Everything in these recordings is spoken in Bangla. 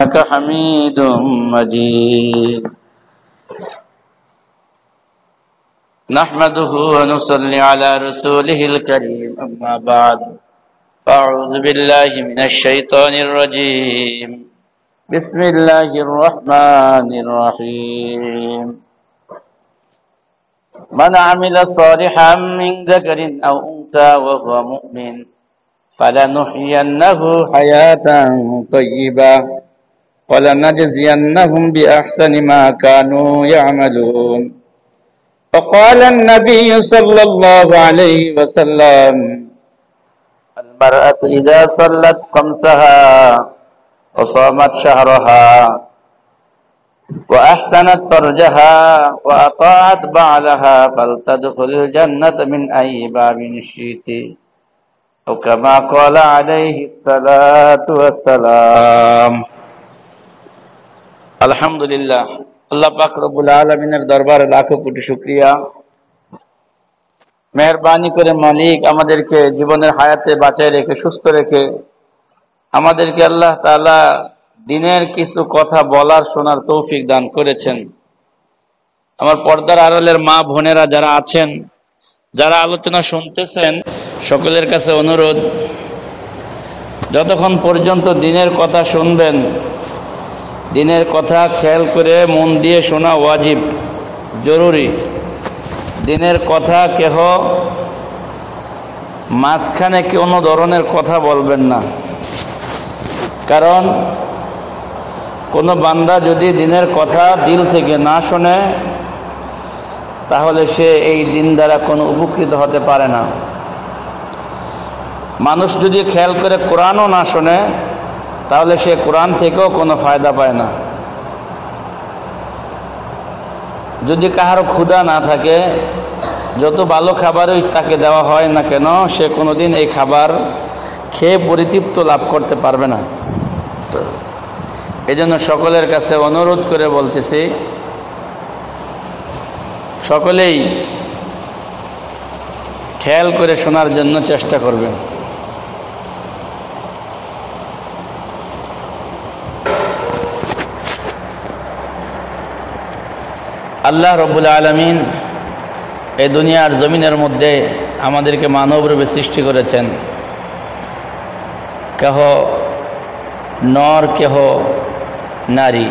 إنك حميد مجيد نحمده ونصلي على رسوله الكريم أما بعد أعوذ بالله من الشيطان الرجيم بسم الله الرحمن الرحيم من عمل صالحا من ذكر أو أنثى وهو مؤمن فلنحيينه حياة طيبة ولنجزينهم بأحسن ما كانوا يعملون وقال النبي صلى الله عليه وسلم المرأة إذا صلت خمسها وصامت شهرها وأحسنت فرجها وأطاعت بعلها فلتدخل الجنة من أي باب شئت أو كما قال عليه الصلاة والسلام আলহামদুলিল্লাহ আল্লাহ পাক রব্বুল আলামিনের দরবারে লাখো কোটি শুকরিয়া। মেহেরবানি করে মালিক আমাদেরকে জীবনের হায়াতে বাঁচায় রেখে সুস্থ রেখে আমাদেরকে আল্লাহ তাআলা দিনের কিছু কথা বলার শোনার তৌফিক দান করেছেন। আমার পর্দার আড়ালের মা বোনেরা যারা আছেন, যারা আলোচনা শুনতেছেন, সকলের কাছে অনুরোধ, যতক্ষণ পর্যন্ত দিনের কথা শুনবেন, দিনের কথা খেয়াল করে মন দিয়ে শোনা ওয়াজিব, জরুরি। দিনের কথা কেহ মাঝখানে কোনো ধরনের কথা বলবেন না, কারণ কোনো বান্দা যদি দিনের কথা দিল থেকে না শোনে তাহলে সে এই দিন দ্বারা কোনো উপকৃত হতে পারে না। মানুষ যদি খেয়াল করে কোরআনও না শোনে তাহলে সে কোরআন থেকেও কোনো ফায়দা পায় না। যদি কাহারও ক্ষুধা না থাকে, যত ভালো খাবারই তাকে দেওয়া হয় না কেন, সে কোনোদিন এই খাবার খেয়ে পরিতৃপ্ত লাভ করতে পারবে না। এই জন্য সকলের কাছে অনুরোধ করে বলতেছি, সকলেই খেয়াল করে শোনার জন্য চেষ্টা করবেন। আল্লাহ রব্বুল আলামিন এই দুনিয়ার জমিনের মধ্যে আমাদেরকে মানব রূপে সৃষ্টি করেছেন। কেহ নর, কেহ নারী।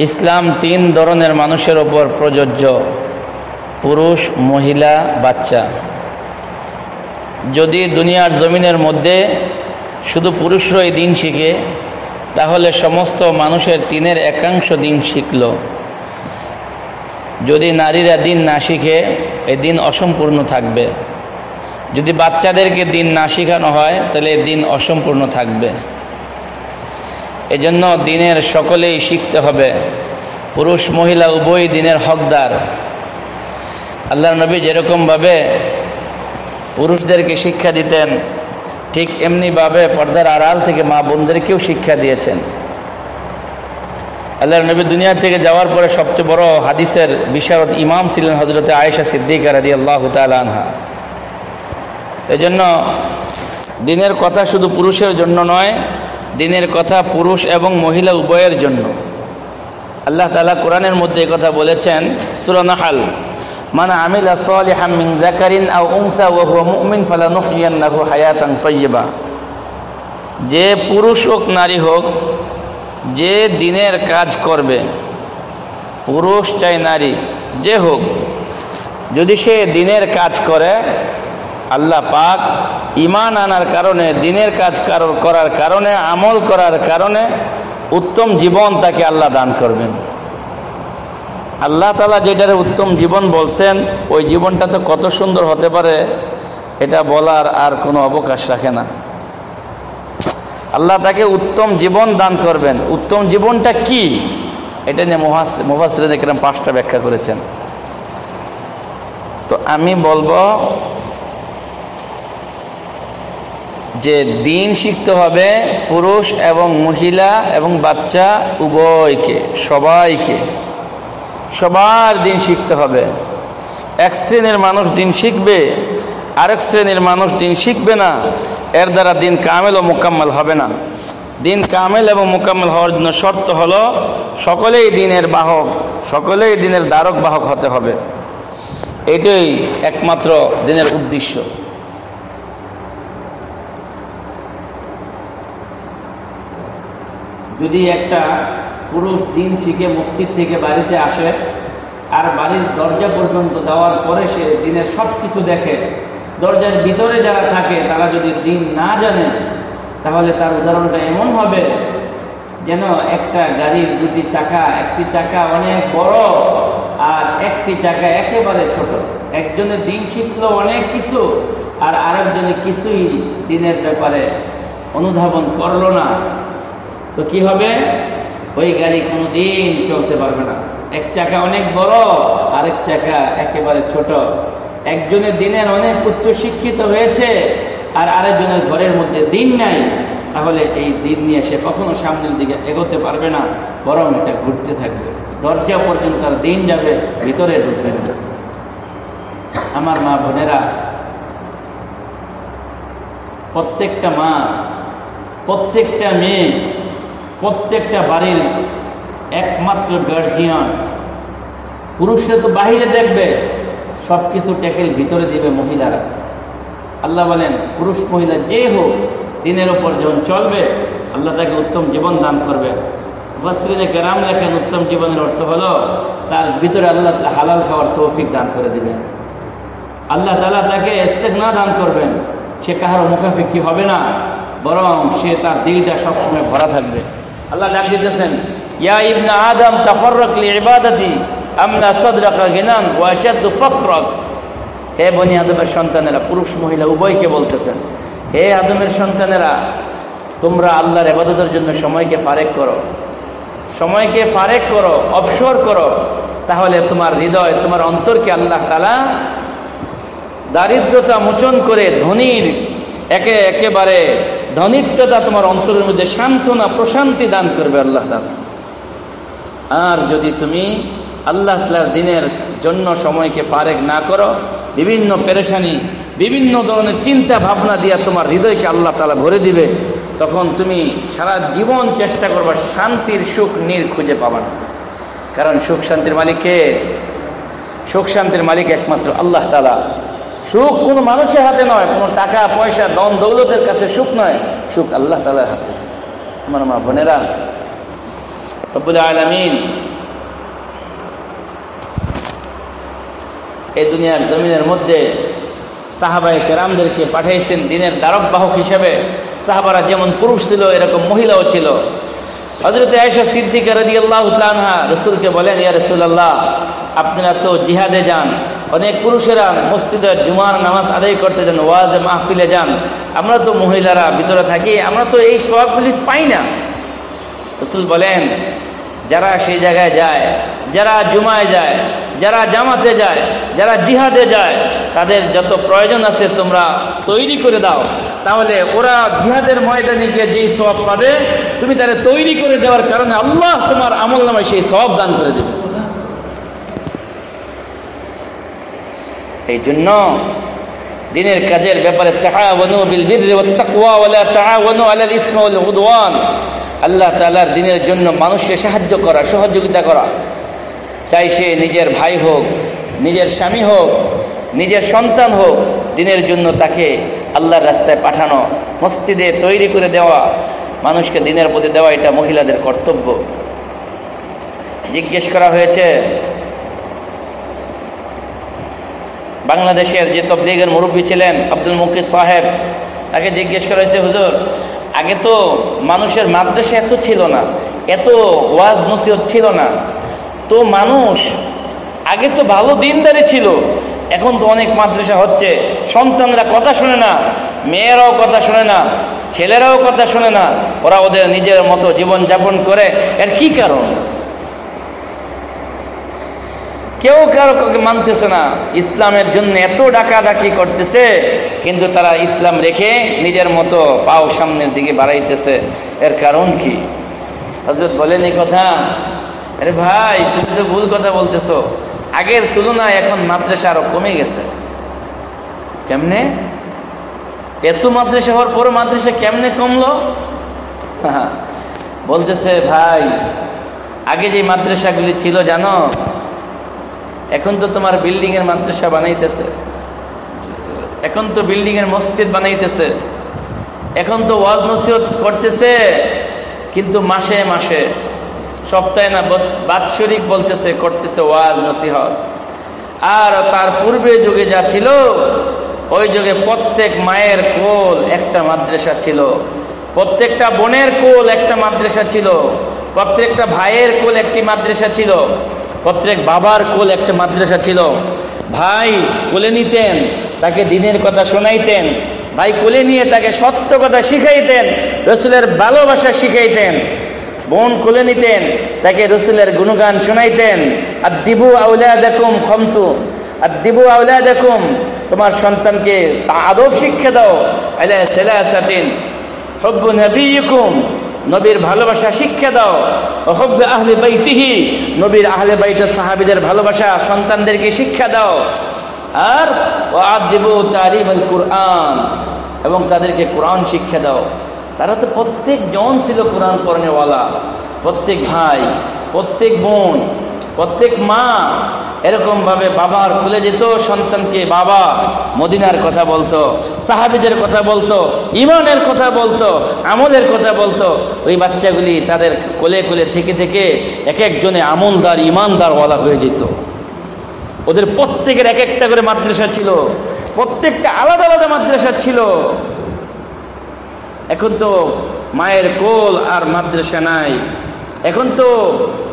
ইসলাম তিন ধরনের মানুষের ওপর প্রযোজ্য: পুরুষ, মহিলা, বাচ্চা। যদি দুনিয়ার জমিনের মধ্যে শুধু পুরুষরাই দিন শিখে তাহলে সমস্ত মানুষের তিনের একাংশ দিন শিখল। যদি নারীরা দিন না শিখে এই দিন অসম্পূর্ণ থাকবে। যদি বাচ্চাদেরকে দিন না শেখানো হয় তাহলে এই দিন অসম্পূর্ণ থাকবে। এজন্য দিনের সকলেই শিখতে হবে। পুরুষ মহিলা উভয় দিনের হকদার। আল্লাহর নবী যেরকমভাবে পুরুষদেরকে শিক্ষা দিতেন, ঠিক এমনিভাবে পর্দার আড়াল থেকে মা বোনদেরকেও শিক্ষা দিয়েছেন। আল্লাহর নবী দুনিয়া থেকে যাওয়ার পরে সবচেয়ে বড় হাদিসের বিশারদ ইমাম ছিলেন হযরতে আয়েশা সিদ্দিকা রাদিয়াল্লাহু তাআলা আনহা। এজন্য দিনের কথা শুধু পুরুষের জন্য নয়, দিনের কথা পুরুষ এবং মহিলা উভয়ের জন্য। আল্লাহ তাআলা কোরআনের মধ্যে এই কথা বলেছেন, সূরা নাহল, মান আমিলা সালিহাম মিন যাকারিন আও উনসা ওয়া হুয়া মুমিন ফালানুহইয়ান্নাহু হায়াতান তাইয়্যিবা। যে পুরুষ হোক নারী হোক, যে দিনের কাজ করবে, পুরুষ চাই নারী, যে হোক, যদি সে দিনের কাজ করে, আল্লাহ পাক ঈমান আনার কারণে, দিনের কাজ করার কারণে, আমল করার কারণে উত্তম জীবন তাকে আল্লাহ দান করবেন। আল্লাহ তাআলা যেটারে উত্তম জীবন বলছেন, ওই জীবনটা তো কত সুন্দর হতে পারে এটা বলার আর কোনো অবকাশ রাখে না। আল্লাহ তাকে উত্তম জীবন দান করবেন। উত্তম জীবনটা কি, এটা নিয়ে মুফাসসিরিন কেরাম 5টা ব্যাখ্যা করেছেন। তো আমি বলবো যে দিন শিখতে হবে পুরুষ এবং মহিলা এবং বাচ্চা উভয়কে, সবাইকে, সবার দিন শিখতে হবে। এক শ্রেণীর মানুষ দিন শিখবে, আরেক শ্রেণীর মানুষ দিন শিখবে না, এর দ্বারা দিন কামেল ও মোকাম্মেল হবে না। দিন কামেল এবং মোকাম্মেল হওয়ার জন্য শর্ত হলো সকলেই দিনের বাহক, সকলেই দিনের দ্বারক বাহক হতে হবে। এটাই একমাত্র দিনের উদ্দেশ্য। যদি একটা পুরুষ দিন শিখে মসজিদ থেকে বাড়িতে আসে আর বাড়ির দরজা পর্যন্ত দেওয়ার পরে সে দিনের সব কিছু দেখে, দরজার ভিতরে যারা থাকে তারা যদি দিন না জানে, তাহলে তার উদাহরণটা এমন হবে যেন একটা গাড়ির দুটি চাকা, একটি চাকা অনেক বড় আর একটি চাকা একেবারে ছোট। একজনের দিন শিখলো অনেক কিছু আর আরেকজনে কিছুই দিনের ব্যাপারে অনুধাবন করলো না, তো কি হবে? ওই গাড়ি কোনোদিন চলতে পারবে না। এক চাকা অনেক বড়, আরেক চাকা একেবারে ছোট। একজনের দিনের অনেক উচ্চ শিক্ষিত হয়েছে আর আরেকজনের ঘরের মধ্যে দিন নাই, তাহলে এই দিন নিয়ে সে কখনো সামনের দিকে এগোতে পারবে না, বরং এটা ঘুরতে থাকবে। দরজা পর্যন্ত তার দিন যাবে, ভিতরে ঢুকবে না। আমার মা বোনেরা, প্রত্যেকটা মা, প্রত্যেকটা মেয়ে, প্রত্যেকটা বাড়ির একমাত্র গার্জিয়ান। পুরুষরা তো বাহিরে দেখবে, সব কিছু ট্যাকেল ভিতরে দিবে মহিলারা। আল্লাহ বলেন পুরুষ মহিলা যে হোক দিনের ওপর যখন চলবে আল্লাহ তাকে উত্তম জীবন দান করবে। মুফাসসিরিনে কেরাম লেখেন উত্তম জীবনের অর্থ হলো তার ভিতরে আল্লাহ হালাল খাওয়ার তৌফিক দান করে দিবেন। আল্লাহ তাআলা তাকে ইস্তেগনা দান করবেন, সে কাহারও মুখাফিকি হবে না, বরং সে তার দিলটা সবসময় ভরা থাকবে। আল্লাহ ডাক দিতেছেন, ইয়া ইবনা আদম তাফাররাক লিইবাদাতি আমনা সাদরাকা গিনান ওয়া আশাদ্দু ফাকরাক। হে বনি আদমের সন্তানেরা, পুরুষ মহিলা উভয়কে বলতেছেন, হে আদমের সন্তানেরা, তোমরা আল্লাহর ইবাদতের জন্য সময়কে ফারেক করো, সময়কে ফারেক করো, অবসর করো, তাহলে তোমার হৃদয়, তোমার অন্তরকে আল্লাহ তাআলা দারিদ্রতা মোচন করে ধনীর একেবারে ধনিত্বতা তোমার অন্তরের মধ্যে সান্ত্বনা, প্রশান্তি দান করবে আল্লাহ তাআলা। আর যদি তুমি আল্লাহ তাআলার দ্বীনের জন্য সময়কে ফারেক না করো, বিভিন্ন পেরেশানি, বিভিন্ন ধরনের চিন্তা ভাবনা দিয়া তোমার হৃদয়কে আল্লাহ তাআলা ভরে দিবে, তখন তুমি সারা জীবন চেষ্টা করবা, শান্তির সুখ নীড় খুঁজে পাবা না। কারণ সুখ শান্তির মালিক কে? সুখ শান্তির মালিক একমাত্র আল্লাহ তাআলা। সুখ কোনো মানুষের হাতে নয়, কোনো টাকা পয়সা ধন দৌলতের কাছে সুখ নয়, সুখ আল্লাহ তাআলার হাতে। আমার মা বোনেরা, রব্বুল আলামিন এই দুনিয়ার জমিনের মধ্যে সাহাবায়ে কেরামদেরকে পাঠাইছেন দিনের দ্বারক বাহক হিসেবে। সাহাবারা যেমন পুরুষ ছিল এরকম মহিলাও ছিল। হযরত আয়েশা সিদ্দিকা রাদিয়াল্লাহু তাআলা আনহা রাসূলকে বলেন, ইয়া রাসূলুল্লাহ, আপনারা তো জিহাদে যান, অনেক পুরুষেরা মসজিদে জুমার নামাজ আদায় করতে যান, ওয়াজে মাহফিলে যান, আমরা তো মহিলারা ভিতরে থাকি, আমরা তো এই সওয়াবগুলি পাই না। রাসূল বলেন, যারা সেই জায়গায় যায়, যারা জুমায় যায়, যারা জামাতে যায়, যারা জিহাদে যায়, তাদের যত প্রয়োজন আছে তোমরা তৈরি করে দাও, তাহলে ওরা জিহাদের ময়দানে গিয়ে যেই সওয়াব পাবে, তুমি তাদের তৈরি করে দেওয়ার কারণে আল্লাহ তোমার আমলনামায় সেই সওয়াব দান করে দেবে। এই জন্য দিনের কাজের ব্যাপারে তাআওয়ানু বিল বিররি ওয়াত তাকওয়া ওয়া লা তাআওয়ানু আলাল ইসমি ওয়াল উদওয়ান। আল্লাহ তাআলার দিনের জন্য মানুষকে সাহায্য করা, সহযোগিতা করা, চাই সে নিজের ভাই হোক, নিজের স্বামী হোক, নিজের সন্তান হোক, দিনের জন্য তাকে আল্লাহর রাস্তায় পাঠানো, মসজিদে তৈরি করে দেওয়া, মানুষকে দিনের প্রতি দেওয়া, এটা মহিলাদের কর্তব্য। জিজ্ঞেস করা হয়েছে, বাংলাদেশের যে তাবলীগের মুরব্বী ছিলেন আব্দুল মুকিত সাহেব, তাকে জিজ্ঞেস করা হয়েছে, হুজুর, আগে তো মানুষের মাদ্রাসা এত ছিল না, এত ওয়াজ নসিহত ছিল না, তো মানুষ আগে তো ভালো দিনদারি ছিল, এখন তো অনেক মাদ্রাসা হচ্ছে, সন্তানরা কথা শোনে না, মেয়েরাও কথা শোনে না, ছেলেরাও কথা শোনে না, ওরা ওদের নিজের মতো জীবন যাপন করে, এর কি কারণ? কেউ কারো মানতেছে না, ইসলামের জন্য এত ডাকাডাকি করতেছে, কিন্তু তারা ইসলাম রেখে নিজের মতো পাও সামনের দিকে বাড়াইতেছে, এর কারণ কি? হযরত বলেন এই কথা, আরে ভাই, তুমি তো ভুল কথা বলতেছো, আগের তুলনায় এখন মাদ্রাসা আরো কমে গেছে। কেমনে? এত মাদ্রাসা হওয়ার পর মাদ্রাসা কেমনে কমলো? বলতেছে, ভাই আগে যে মাদ্রাসাগুলি ছিল জানো, এখন তো তোমার বিল্ডিং এর মাদ্রাসা বানাইতেছে, এখন তো বিল্ডিং এর মসজিদ বানাইতেছে, এখন তো ওয়াজ নসিহত করতেছে, কিন্তু মাসে মাসে, সপ্তাহে না, বাৎসরিক বলতেছে, করতেছে ওয়াজ নসিহত। আর তার পূর্বে যুগে যা ছিল, ওই যুগে প্রত্যেক মায়ের কোল একটা মাদ্রাসা ছিল, প্রত্যেকটা বোনের কোল একটা মাদ্রাসা ছিল, প্রত্যেকটা ভাইয়ের কোল একটি মাদ্রাসা ছিল, প্রত্যেক বাবার কোল একটা মাদ্রাসা ছিল। ভাই কোলে নিতেন, তাকে দ্বীনের কথা শোনাইতেন, ভাই কোলে নিয়ে তাকে সত্য কথা শিখাইতেন, রসুলের ভালোবাসা শিখাইতেন। বোন কোলে নিতেন, তাকে রসুলের গুণগান শোনাইতেন। আদিবু আউলাদাকুম খামসু, আদিবু আউলাদাকুম, তোমার সন্তানকে আদব শিক্ষা দাও। আলা সালাসাতিন, হুব্বু নবিয়িকুম, নবীর ভালোবাসা শিক্ষা দাও। ও হুব্বু আহলি বাইতিহি, নবীর আহলে বাইতের সাহাবীদের ভালোবাসা সন্তানদেরকে শিক্ষা দাও। আর ওয়াদিবু তালিমুল কুরআন, এবং তাদেরকে কোরআন শিক্ষা দাও। তারা তো প্রত্যেক জন ছিল কোরআন পড়নেওয়ালা, প্রত্যেক ভাই, প্রত্যেক বোন, প্রত্যেক মা এরকমভাবে বাবার খুলে যেত সন্তানকে, বাবা মদিনার কথা বলতো, সাহাবীদের কথা বলতো, ইমানের কথা বলতো, আমলের কথা বলতো। ওই বাচ্চাগুলি তাদের কোলে কোলে থেকে থেকে এক একজনে আমলদার, ইমানদারওয়ালা হয়ে যেত। ওদের প্রত্যেকের এক একটা করে মাদ্রাসা ছিল, প্রত্যেকটা আলাদা আলাদা মাদ্রাসা ছিল। এখন তো মায়ের কোল আর মাদ্রাসা নাই। এখন তো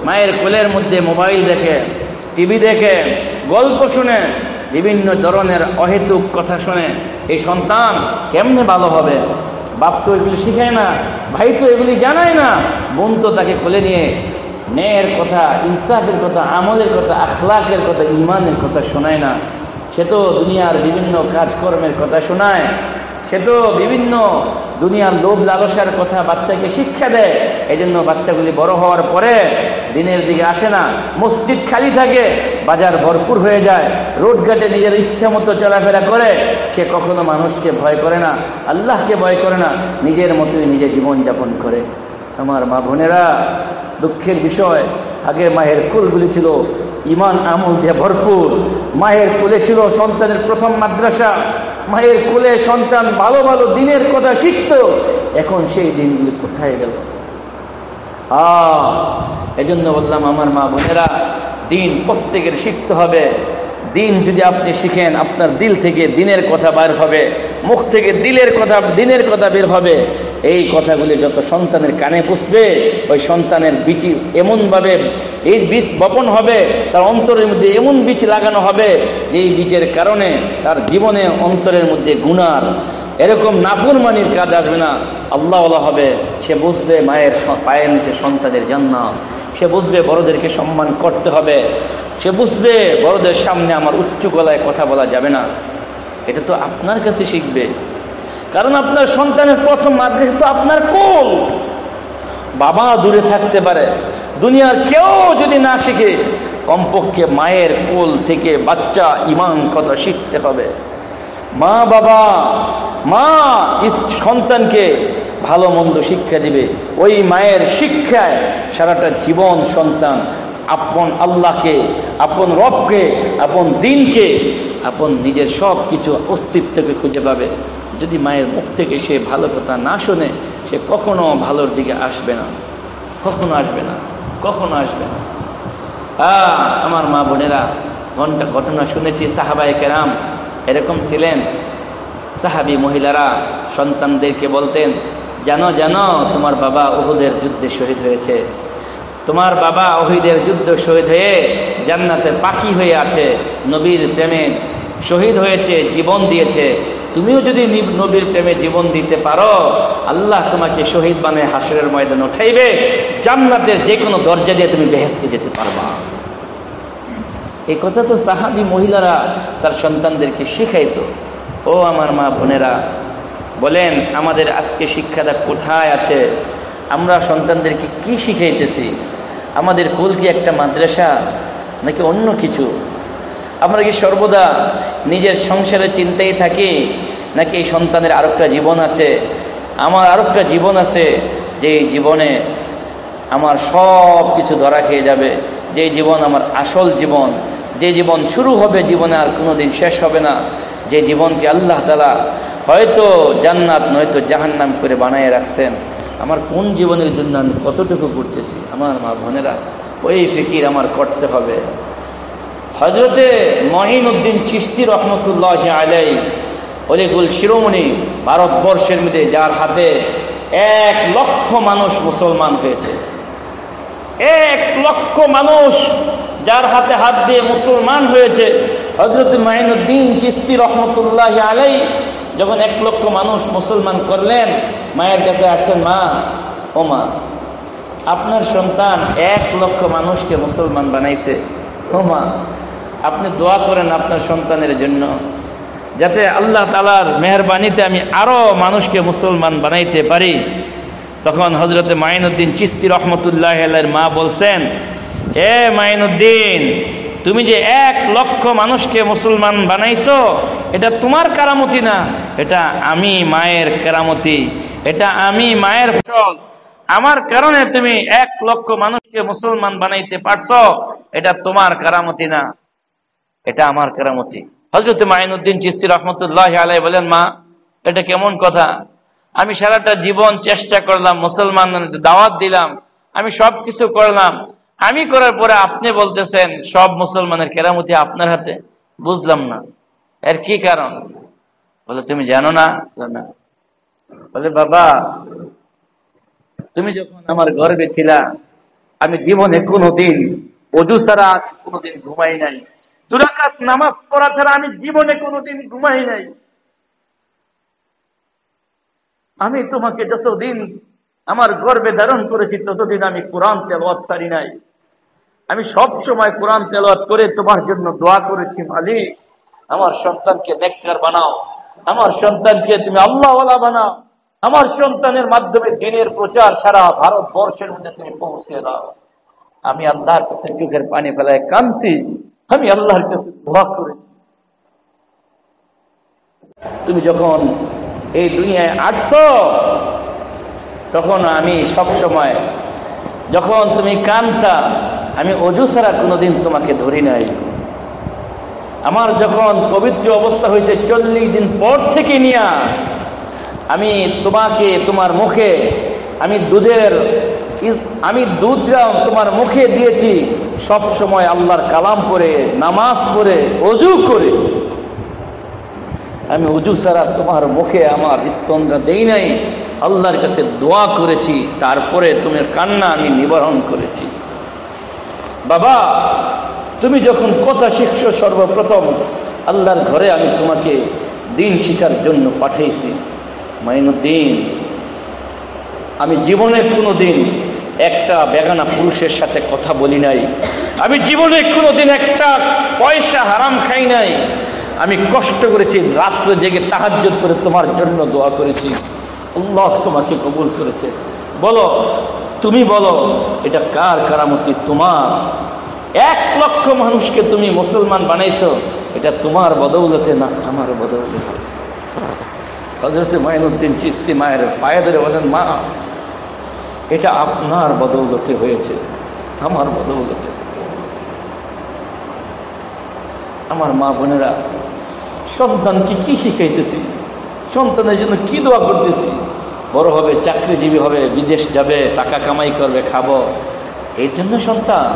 মায়ের কোলের মধ্যে মোবাইল দেখে, টিভি দেখে, গল্প শুনে, বিভিন্ন ধরনের অহেতুক কথা শুনে। এই সন্তান কেমনে ভালো হবে? বাপ তো এগুলি শিখায় না, ভাই তো এগুলি জানায় না, বোন তো তাকে কোলে নিয়ে ন্যায়ের কথা, ইনসাফের কথা, আমলের কথা, আখলাকের কথা, ইমানের কথা শোনায় না। সে তো দুনিয়ার বিভিন্ন কাজকর্মের কথা শোনায়, সে তো বিভিন্ন দুনিয়ার লোভ লালসার কথা বাচ্চাকে শিক্ষা দেয়। এই জন্য বাচ্চাগুলি বড় হওয়ার পরে দিনের দিকে আসে না, মসজিদ খালি থাকে, বাজার ভরপুর হয়ে যায়, রোডঘাটে নিজের ইচ্ছা মতো চলাফেরা করে। সে কখনো মানুষকে ভয় করে না, আল্লাহকে ভয় করে না, নিজের মতোই নিজে জীবনযাপন করে। আমার মা বোনেরা, দুঃখের বিষয়, আগে মায়ের কোলগুলি ছিল ইমান আমল দিয়ে ভরপুর। মায়ের কোলে ছিল সন্তানের প্রথম মাদ্রাসা, মায়ের কোলে সন্তান ভালো ভালো দিনের কথা শিখত। এখন সেই দিনগুলি কোথায় গেল? এজন্য বললাম আমার মা বোনেরা, দিন প্রত্যেকের শিখতে হবে। দিন যদি আপনি শিখেন, আপনার দিল থেকে দিনের কথা বের হবে, মুখ থেকে দিনের কথা বের হবে। এই কথাগুলি যত সন্তানের কানে পুষবে, ওই সন্তানের বীজ এমনভাবে এই বীজ বপন হবে, তার অন্তরের মধ্যে এমন বীজ লাগানো হবে যে এই বীজের কারণে তার জীবনে অন্তরের মধ্যে গুনার এরকম নাফরমানির কাজ আসবে না, আল্লাহওয়ালা হবে। সে বুঝবে মায়ের পায়ের নিচে সন্তানের জান্নাত, সে বুঝবে বড়দেরকে সম্মান করতে হবে, সে বুঝবে বড়দের সামনে আমার উচ্চ গলায় কথা বলা যাবে না। এটা তো আপনার কাছে শিখবে, কারণ আপনার সন্তানের প্রথম মাদ্রাসা তো আপনার কোল। বাবা দূরে থাকতে পারে, দুনিয়ার কেউ যদি না শিখে, কমপক্ষে মায়ের কোল থেকে বাচ্চা ইমান কথা শিখতে হবে। মা বাবা, মা সন্তানকে ভালো মন্দ শিক্ষা দিবে। ওই মায়ের শিক্ষায় সারাটা জীবন সন্তান আপন আল্লাহকে, আপন রবকে, আপন দিনকে, আপন নিজের সব কিছু অস্তিত্বকে খুঁজে পাবে। যদি মায়ের মুখ থেকে সে ভালো কথা না শোনে, সে কখনো ভালোর দিকে আসবে না, কখনো আসবে না, কখনো আসবে না। আমার মা বোনেরা, ঘটনা শুনেছি, সাহাবায়ে কেরাম এরকম ছিলেন। সাহাবী মহিলারা সন্তানদেরকে বলতেন, জানো জানো তোমার বাবা উহুদের যুদ্ধে শহীদ হয়েছে, তোমার বাবা উহুদের যুদ্ধ শহীদ হয়ে জান্নাতে পাখি হয়ে আছে, নবীর প্রেমে শহীদ হয়েছে, জীবন দিয়েছে। তুমিও যদি নবীর প্রেমে জীবন দিতে পারো, আল্লাহ তোমাকে শহীদ বানায় হাসরের ময়দানে উঠাইবে, জান্নাতের যে কোনো দরজা দিয়ে তুমি বেহেশতে যেতে পারবা। এই কথা তো সাহাবী মহিলারা তার সন্তানদেরকে শিখাইতো। ও আমার মা বোনেরা, বলেন আমাদের আজকে শিক্ষাটা কোথায় আছে? আমরা সন্তানদেরকে কি শিখাইতেছি? আমাদের কুল কি একটা মাদ্রাসা নাকি অন্য কিছু? আমরা কি সর্বদা নিজের সংসারের চিন্তায় থাকি, নাকি এই সন্তানের আরেকটা জীবন আছে, আমার আরেকটা জীবন আছে, যে জীবনে আমার সব কিছু ধরা খেয়ে যাবে। যে জীবন আমার আসল জীবন, যে জীবন শুরু হবে জীবনে আর কোনোদিন শেষ হবে না, যে জীবনকে আল্লাহ তাআলা হয়তো জান্নাত নয়তো জাহান্নাম করে বানিয়ে রাখছেন, আমার কোন জীবনের জন্য আমি কতটুকু করতেছি। আমার মা বোনেরা, ওই ফিকির আমার করতে হবে। হযরতে মঈনুদ্দিন চিশতি রহমতুল্লাহি আলাইহি অলিকুল শিরোমণি, ভারতবর্ষের মধ্যে যার হাতে 1 লক্ষ মানুষ মুসলমান হয়েছে, 1 লক্ষ মানুষ যার হাতে হাত দিয়ে মুসলমান হয়েছে। হযরত মঈনুদ্দিন চিশতি রহমতুল্লাহি আলাইহি যখন 1 লক্ষ মানুষ মুসলমান করলেন, মায়ের কাছে আসছেন, মা, ও মা, আপনার সন্তান 1 লক্ষ মানুষকে মুসলমান বানাইছে, ও মা, আপনি দোয়া করেন আপনার সন্তানের জন্য, যাতে আল্লাহ তাআলার মেহেরবানিতে আমি আরো মানুষকে মুসলমান বানাইতে পারি। তখন হযরতে মঈনুদ্দিন চিশতি রহমতুল্লাহি আলাইহির মা বলছেন, এ মঈনুদ্দিন, তুমি যে 1 লক্ষ মানুষকে মুসলমান বানাইছো, এটা তোমার কারামতি না, এটা আমি মায়ের কারামতি, এটা আমি মায়ের ফসল। আমার কারণে তুমি 1 লক্ষ মানুষকে মুসলমান বানাইতে পারছো, এটা তোমার কারামতি না, এটা আমার কারামতি। হযরত মঈনুদ্দিন চিশতি রহমতুল্লাহি আলাইহি বলেন, মা, এটা কেমন কথা? আমি সারাটা জীবন চেষ্টা করলাম, মুসলমানদের দাওয়াত দিলাম, আমি সব কিছু করলাম, আমি করার পরে আপনি বলতেছেন সব মুসলমানের কেরামতি আপনার হাতে? বুঝলাম না, এর কি কারণ? বলে, তুমি জানো না? বলে, বাবা, তুমি যখন আমার গর্ভে ছিলা, আমি জীবনে কোনোদিন ওযু ছাড়া কোনোদিন ঘুমাই নাই, 2 রাকাত নামাজ পড়া ছাড়া আমি জীবনে কোনোদিন ঘুমাই নাই। আমি তোমাকে যতদিন আমার গর্ভে ধারণ করেছি ততদিন আমি কোরআন তেলাওয়াত ছাড়ি নাই। আমি সব সময় কোরআন তেলাওয়াত করে তোমার জন্য দোয়া করেছি, মালিক, আমার সন্তানকে নেককার বানাও, আমার সন্তানকে তুমি আল্লাহওয়ালা বানাও, আমার সন্তানের মাধ্যমে দ্বীনের প্রচার সারা ভারতবর্ষের মধ্যে তুমি পৌঁছে দাও। আমি আল্লাহর কাছে চোখের পানি ফেলায় কাঁদছি, আমি আল্লাহর কাছে দোয়া করেছি। তুমি যখন এই দুনিয়ায় আসছো, তখন আমি সব সময়, যখন তুমি কাঁদতা, আমি ওযু ছাড়া কোনোদিন তোমাকে ধরি নাই। আমার যখন পবিত্র অবস্থা হয়েছে 40 দিন পর থেকে নিয়া, আমি তোমাকে তোমার মুখে আমি দুধটা তোমার মুখে দিয়েছি, সব সময় আল্লাহর কালাম পড়ে, নামাজ পড়ে, ওযু করে। আমি ওযু ছাড়া তোমার মুখে আমার স্তনটা দেই নাই, আল্লাহর কাছে দোয়া করেছি, তারপরে তোমার কান্না আমি নিবারণ করেছি। বাবা, তুমি যখন কথা শিখছো সর্বপ্রথম আল্লাহর ঘরে আমি তোমাকে দিন শিখার জন্য পাঠিয়েছি। মঈনুদ্দিন, আমি জীবনে কোনোদিন একটা বেগানা পুরুষের সাথে কথা বলি নাই, আমি জীবনে কোনোদিন একটা পয়সা হারাম খাই নাই, আমি কষ্ট করেছি, রাত্রে জেগে তাহাজ্জুদ করে তোমার জন্য দোয়া করেছি, আল্লাহ তোমাকে কবুল করেছে। বলো, তুমি বলো, এটা কার কারামতি? তোমার। 1 লক্ষ মানুষকে তুমি মুসলমান বানাইছো, এটা তোমার বদৌলতে না আমার বদৌলতে। হযরত মঈনুদ্দিন চিশতি মায়ের পায়ে ধরে বলেন, মা, এটা আপনার বদৌলতে হয়েছে, আমার বদৌলতে। আমার মা বোনেরা, সন্তানকে কি শিখাইতেছি, সন্তানের জন্য কি দোয়া করতেছি? বড় হবে, চাকরিজীবী হবে, বিদেশ যাবে, টাকা কামাই করবে, খাবো, এই জন্য সন্তান?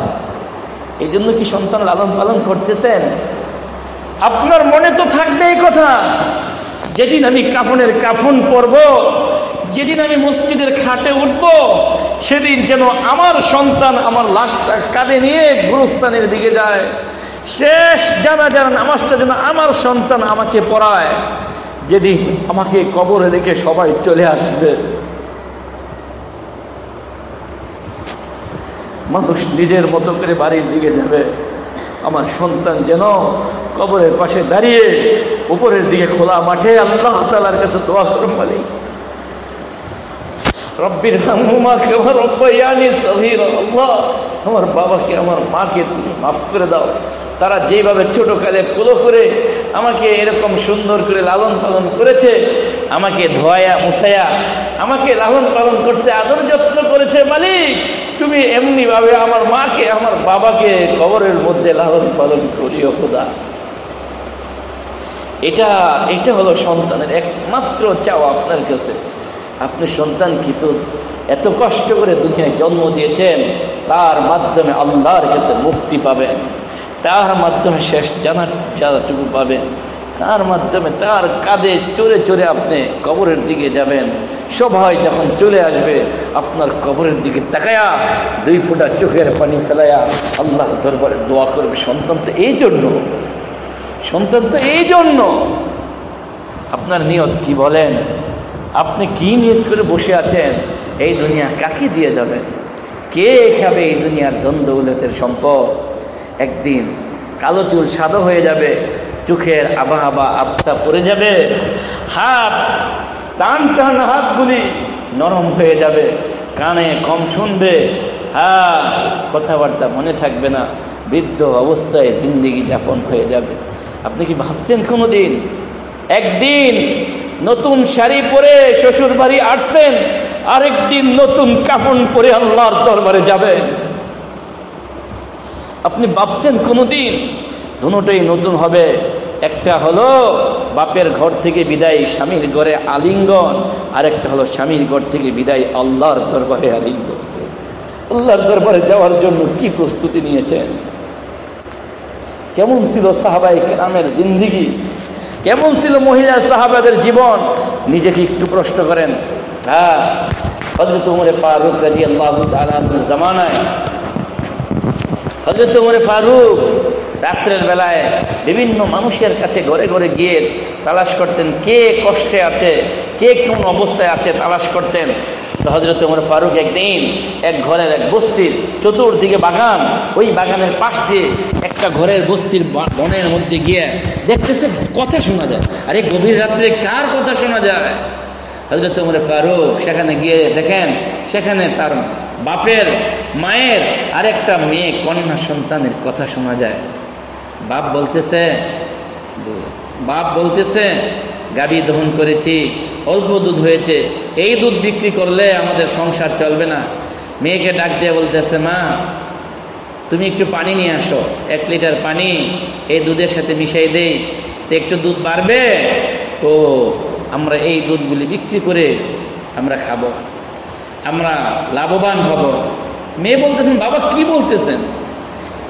এই জন্য কি সন্তান লালন পালন করতেছেন? আপনার মনে তো থাকবে এই কথা, যেদিন আমি কাফনের কাফন পরব, যেদিন আমি মসজিদের খাটে উঠব, সেদিন যেন আমার সন্তান আমার লাশটা কাঁধে নিয়ে গুরুস্থানের দিকে যায়, শেষ জানাজার নামাজটা যেন আমার সন্তান আমাকে পড়ায়, যেদিন আমাকে কবরে রেখে সবাই চলে আসবে। মানুষ নিজের মতো করে বাড়ির দিকে যাবে, আমার সন্তান যেন কবরের পাশে দাঁড়িয়ে উপরের দিকে খোলা মাঠে আল্লাহ তাআলার কাছে দোয়া করুন, মালিক, রব্বির হামহুমা কামা রাব্বায়ানি সগীরা, আল্লাহ, আমার বাবাকে, আমার মাকে তুমি মাফ করে দাও। তারা যেভাবে ছোটকালে কোলো করে আমাকে এরকম সুন্দর করে লালন পালন করেছে, আমাকে ধোয়া মুছায়া আমাকে লালন পালন করছে, আদর যত্ন করেছে, মালিক, তুমি এমনি ভাবে আমার মাকে আমার বাবাকে কবরের মধ্যে লালন পালন করিও খোদা। এটা হলো সন্তানের একমাত্র চাওয়া আপনার কাছে। আপনি সন্তানকে তো এত কষ্ট করে দুনিয়ায় জন্ম দিয়েছেন, তার মাধ্যমে আল্লাহর কাছে মুক্তি পাবেন, তার মাধ্যমে শেষ জানাটুকু পাবেন, তার মাধ্যমে তার কাঁধে চড়ে চড়ে আপনি কবরের দিকে যাবেন। সবাই যখন চলে আসবে আপনার কবরের দিকে তাকায়া 2 ফোঁটা চোখের পানি ফেলায়া আল্লাহ দরবারে দোয়া করবে। সন্তান তো এই জন্য। আপনার নিয়ত কি বলেন? আপনি কি নিয়ত করে বসে আছেন? এই দুনিয়া কাকে দিয়ে যাবেন? কে খাবে এই দুনিয়ার দ্বন্দ্বউলতের সম্পদ? একদিন কালো চুল সাদা হয়ে যাবে, চোখের আবা আবছা পড়ে যাবে, হাত টান হাতগুলি নরম হয়ে যাবে, কানে কম শুনবে, কথাবার্তা মনে থাকবে না, বৃদ্ধ অবস্থায় জিন্দেগি যাপন হয়ে যাবে। আপনি কি ভাবছেন কোনোদিন একদিন নতুন শাড়ি পরে শ্বশুর বাড়ি আসছেন, আরেকদিন নতুন কাফন পরে আল্লাহর দরবারে যাবেন? আপনি ভাবছেন কোনোদিন? দুটোই নতুন হবে। একটা হলো বাপের ঘর থেকে বিদায়, স্বামীর ঘরে আলিঙ্গন, আরেকটা হলো স্বামীর ঘর থেকে বিদায়, আল্লাহর দরবারে আলিঙ্গন। আল্লাহর দরবারে যাওয়ার জন্য কি প্রস্তুতি নিয়েছেন? কেমন ছিল সাহাবায়ে কেরামের জিন্দেগি? কেমন ছিল মহিলা সাহাবাদের জীবন? নিজেকে একটু প্রশ্ন করেন। হযরত ওমর ফারুক রাদিয়াল্লাহু তাআলা আনহুর জামানায় হযরত ওমর ফারুক রাত্রের বেলায় বিভিন্ন মানুষের কাছে ঘরে ঘরে গিয়ে তালাশ করতেন, কে কষ্টে আছে, কে কোন অবস্থায় আছে তালাশ করতেন। তো হযরত ওমর ফারুক একদিন এক ঘরের এক বস্তির চতুর্দিকে বাগান, ওই বাগানের পাশ দিয়ে একটা ঘরের বস্তির বনের মধ্যে গিয়ে দেখতেছে কথা শোনা যায়। আরে গভীর রাত্রে কার কথা শোনা যায়? হযরত ওমর ফারুক সেখানে গিয়ে দেখেন সেখানে তার বাপের মায়ের আরেকটা মেয়ে কন্যা সন্তানের কথা শোনা যায়। বাপ বলতেছে গাভী দহন করেছি, অল্প দুধ হয়েছে, এই দুধ বিক্রি করলে আমাদের সংসার চলবে না। মেয়েকে ডাক দিয়ে বলতেছে, মা তুমি একটু পানি নিয়ে আসো, 1 লিটার পানি এই দুধের সাথে মিশাই দেই, তো একটু দুধ বাড়বে, তো আমরা এই দুধগুলি বিক্রি করে আমরা খাবো, আমরা লাভবান হব। মেয়ে বলতেছেন, বাবা কি বলতেছেন?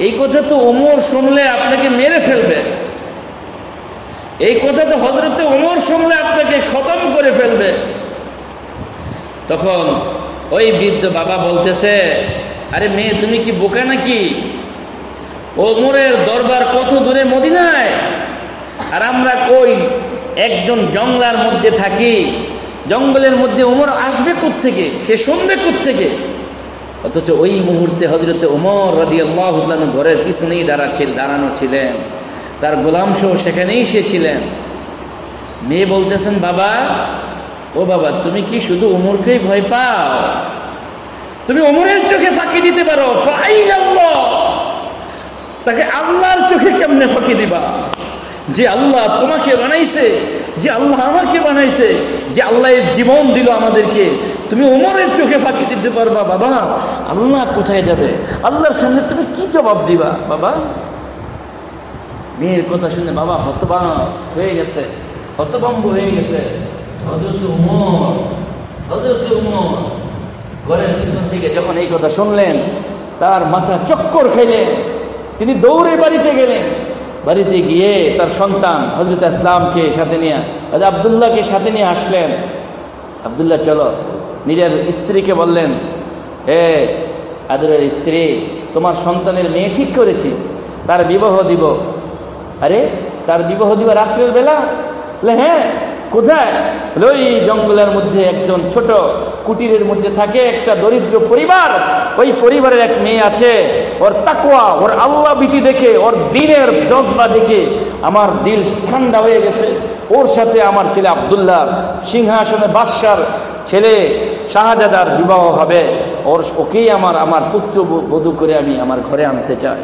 এই কথা তো ওমর শুনলে আপনাকে মেরে ফেলবে, এই কথা তো হযরতে ওমর শুনলে আপনাকে খতম করে ফেলবে। তখন ওই বৃদ্ধ বাবা বলতেছে, আরে মেয়ে তুমি কি বোকা নাকি? ওমরের দরবার কত দূরে মদিনায়, আর আমরা কই একজন জঙ্গলার মধ্যে থাকি, জঙ্গলের মধ্যে ওমর আসবে কোত্থেকে, সে শুনবে কোত্থেকে? অথচ ওই মুহূর্তে হযরতে ওমর রাদিয়াল্লাহু তাআলা ঘরের পিছনেই দাঁড়ানো ছিলেন, তার গোলাম সহ সেখানেই সে ছিলেন। মেয়ে বলতেছেন, বাবা ও বাবা তুমি কি শুধু ওমরকেই ভয় পাও? তুমি ওমরের চোখে ফাঁকি দিতে পারো, ফাইনাল্লাহ, তাকে আল্লাহর চোখে কেমনে ফাঁকি দিবা? যে আল্লাহ তোমাকে বানাইছে, যে আল্লাহ আমাকে বানাইছে, যে আল্লাহ জীবন দিল আমাদেরকে, তুমি ওমরের চোখে ফাঁকি দিতে পারবা? বাবা আল্লাহ কোথায় যাবে? আল্লাহর সামনে তুমি কি জবাব দিবা বাবা? মেয়ের কথা শুনে বাবা হতভম্ব হয়ে গেছে। হযরত ওমর ঘরের পিছন থেকে যখন এই কথা শুনলেন, তার মাথা চক্কর খেলে তিনি দৌড়ে বাড়িতে গেলেন। বাড়িতে গিয়ে তার সন্তান হযরত ইসলামকে সাথে নিয়ে, আব্দুল্লাহকে সাথে নিয়ে আসলেন। আব্দুল্লাহ চলো। নিজের স্ত্রীকে বললেন, হে আদরের স্ত্রী, তোমার সন্তানের মেয়ে ঠিক করেছি, তার বিবাহ দিব। আরে তার বিবাহ দিব রাত্রের বেলা? হ্যাঁ। কোথায়? ওই জঙ্গলের মধ্যে একজন ছোট কুটিরের মধ্যে থাকে একটা দরিদ্র পরিবার, ওই পরিবারের এক মেয়ে আছে, ওর তাকওয়া, ওর আল্লাহ ভীতি দেখে, ওর দিনের জজবা দেখে আমার দিল ঠান্ডা হয়ে গেছে। ওর সাথে আমার ছেলে আব্দুল্লাহ, সিংহাসনে বাদশার ছেলে শাহজাদার বিবাহ হবে, ওকেই আমার পুত্র বধূ করে আমি আমার ঘরে আনতে চাই।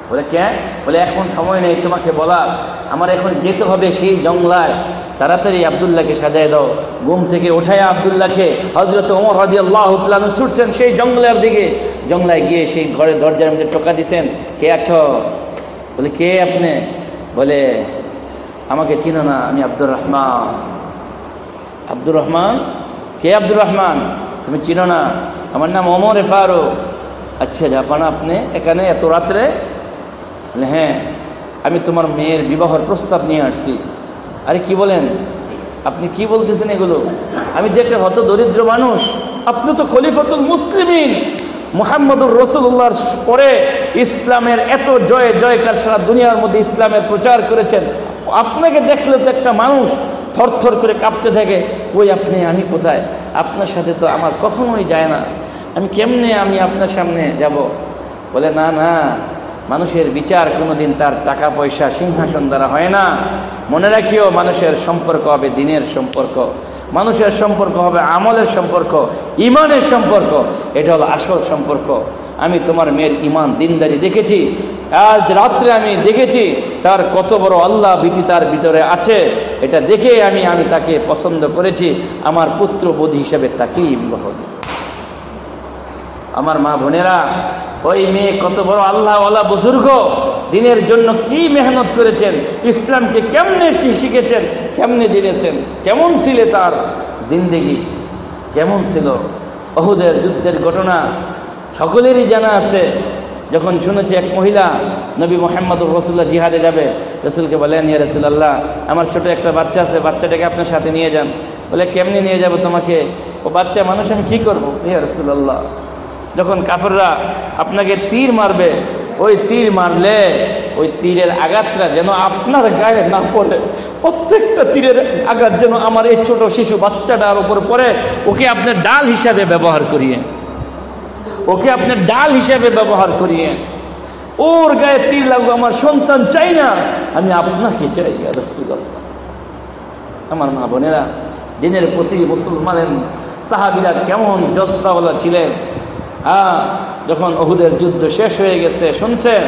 বলে কে? বলে এখন সময় নেই তোমাকে বলার, আমার এখন যেতে হবে সেই জঙ্গলায়, তাড়াতাড়ি আব্দুল্লাহকে সাজায় দাও। ঘুম থেকে উঠায় আব্দুল্লাহকে হযরত ওমর রাদিয়াল্লাহু তাআলা ছুটছেন সেই জঙ্গলের দিকে। জঙ্গলায় গিয়ে সেই ঘরের দরজার মধ্যে টোকা দিছেন, কে আছো? বলে কে আপনি? বলে আমাকে চিনো না, আমি আব্দুর রহমান। আব্দুর রহমান? কে আব্দুর রহমান? তুমি চিনো না? আমার নাম ওমর ফারুক। আচ্ছা জাপান, আপনি এখানে এত রাত্রে? বলে হ্যাঁ, আমি তোমার মেয়ের বিবাহের প্রস্তাব নিয়ে আসছি। আরে কি বলেন আপনি, কি বলতেছেন এগুলো? আমি যে একটা হত দরিদ্র মানুষ, আপনি তো খলিফাতুল মুসলিমিন মুহাম্মদুর রাসূলুল্লাহর পরে ইসলামের এত জয় জয়কার সারা দুনিয়ার মধ্যে ইসলামের প্রচার করেছেন, আপনাকে দেখলে তো একটা মানুষ থরথর করে কাঁপতে থাকে। ওই আপনি, আমি কোথায়? আপনার সাথে তো আমার কখনোই যায় না, আমি কেমনে আমি আপনার সামনে যাব? বলে না না, মানুষের বিচার কোনোদিন তার টাকা পয়সা সিংহাসন দ্বারা হয় না। মনে রাখিও, মানুষের সম্পর্ক হবে দিনের সম্পর্ক, মানুষের সম্পর্ক হবে আমলের সম্পর্ক, ইমানের সম্পর্ক। এটা হলো আসল সম্পর্ক। আমি তোমার মেয়ের ইমান দিনদারি দেখেছি, আজ রাত্রে আমি দেখেছি তার কত বড় আল্লাহ ভীতি তার ভিতরে আছে। এটা দেখে আমি তাকে পছন্দ করেছি, আমার পুত্রবধূ হিসেবে তাকেই বিবাহ দিই। আমার মা বোনেরা, ওই মেয়ে কত বড় আল্লাহওয়ালা বুজুর্গ, দিনের জন্য কি মেহনত করেছেন, ইসলামকে কেমনে শিখেছেন, কেমনে জেনেছেন, কেমন ছিল তার জিন্দেগি, কেমন ছিল। উহুদের যুদ্ধের ঘটনা সকলেরই জানা আছে। যখন শুনেছি এক মহিলা নবী মুহাম্মদুর রাসূলুল্লাহ জিহাদে যাবে, রাসূলকে বলেন, ইয়া রাসূলুল্লাহ, আমার ছোট একটা বাচ্চা আছে, বাচ্চাটাকে আপনার সাথে নিয়ে যান। বলে কেমনে নিয়ে যাব তোমাকে? ও বাচ্চা মানুষ, আমি কি করবো? ইয়া রাসূলুল্লাহ, যখন কাফেররা আপনাকে তীর মারবে, ওই তীর মারলে ওই তীরের আঘাতটা যেন আপনার গায়ে না পড়ে, প্রত্যেকটা তীরের আঘাত যেন আমার এই ছোট শিশু বাচ্চাটার উপর পড়ে। ওকে আপনার ডাল হিসাবে ব্যবহার করিয়ে, ওকে আপনার ডাল হিসাবে ব্যবহার করিয়ে, ওর গায়ে তীর লাগবে। আমার সন্তান চাই না, আমি আপনাকে চাই ইয়া রাসূলুল্লাহ। আমার মা বোনেরা, দিনের প্রতি মুসলমানের সাহাবীরা কেমন জজবাওয়ালা ছিলেন। যখন উহুদের যুদ্ধ শেষ হয়ে গেছে, শুনছেন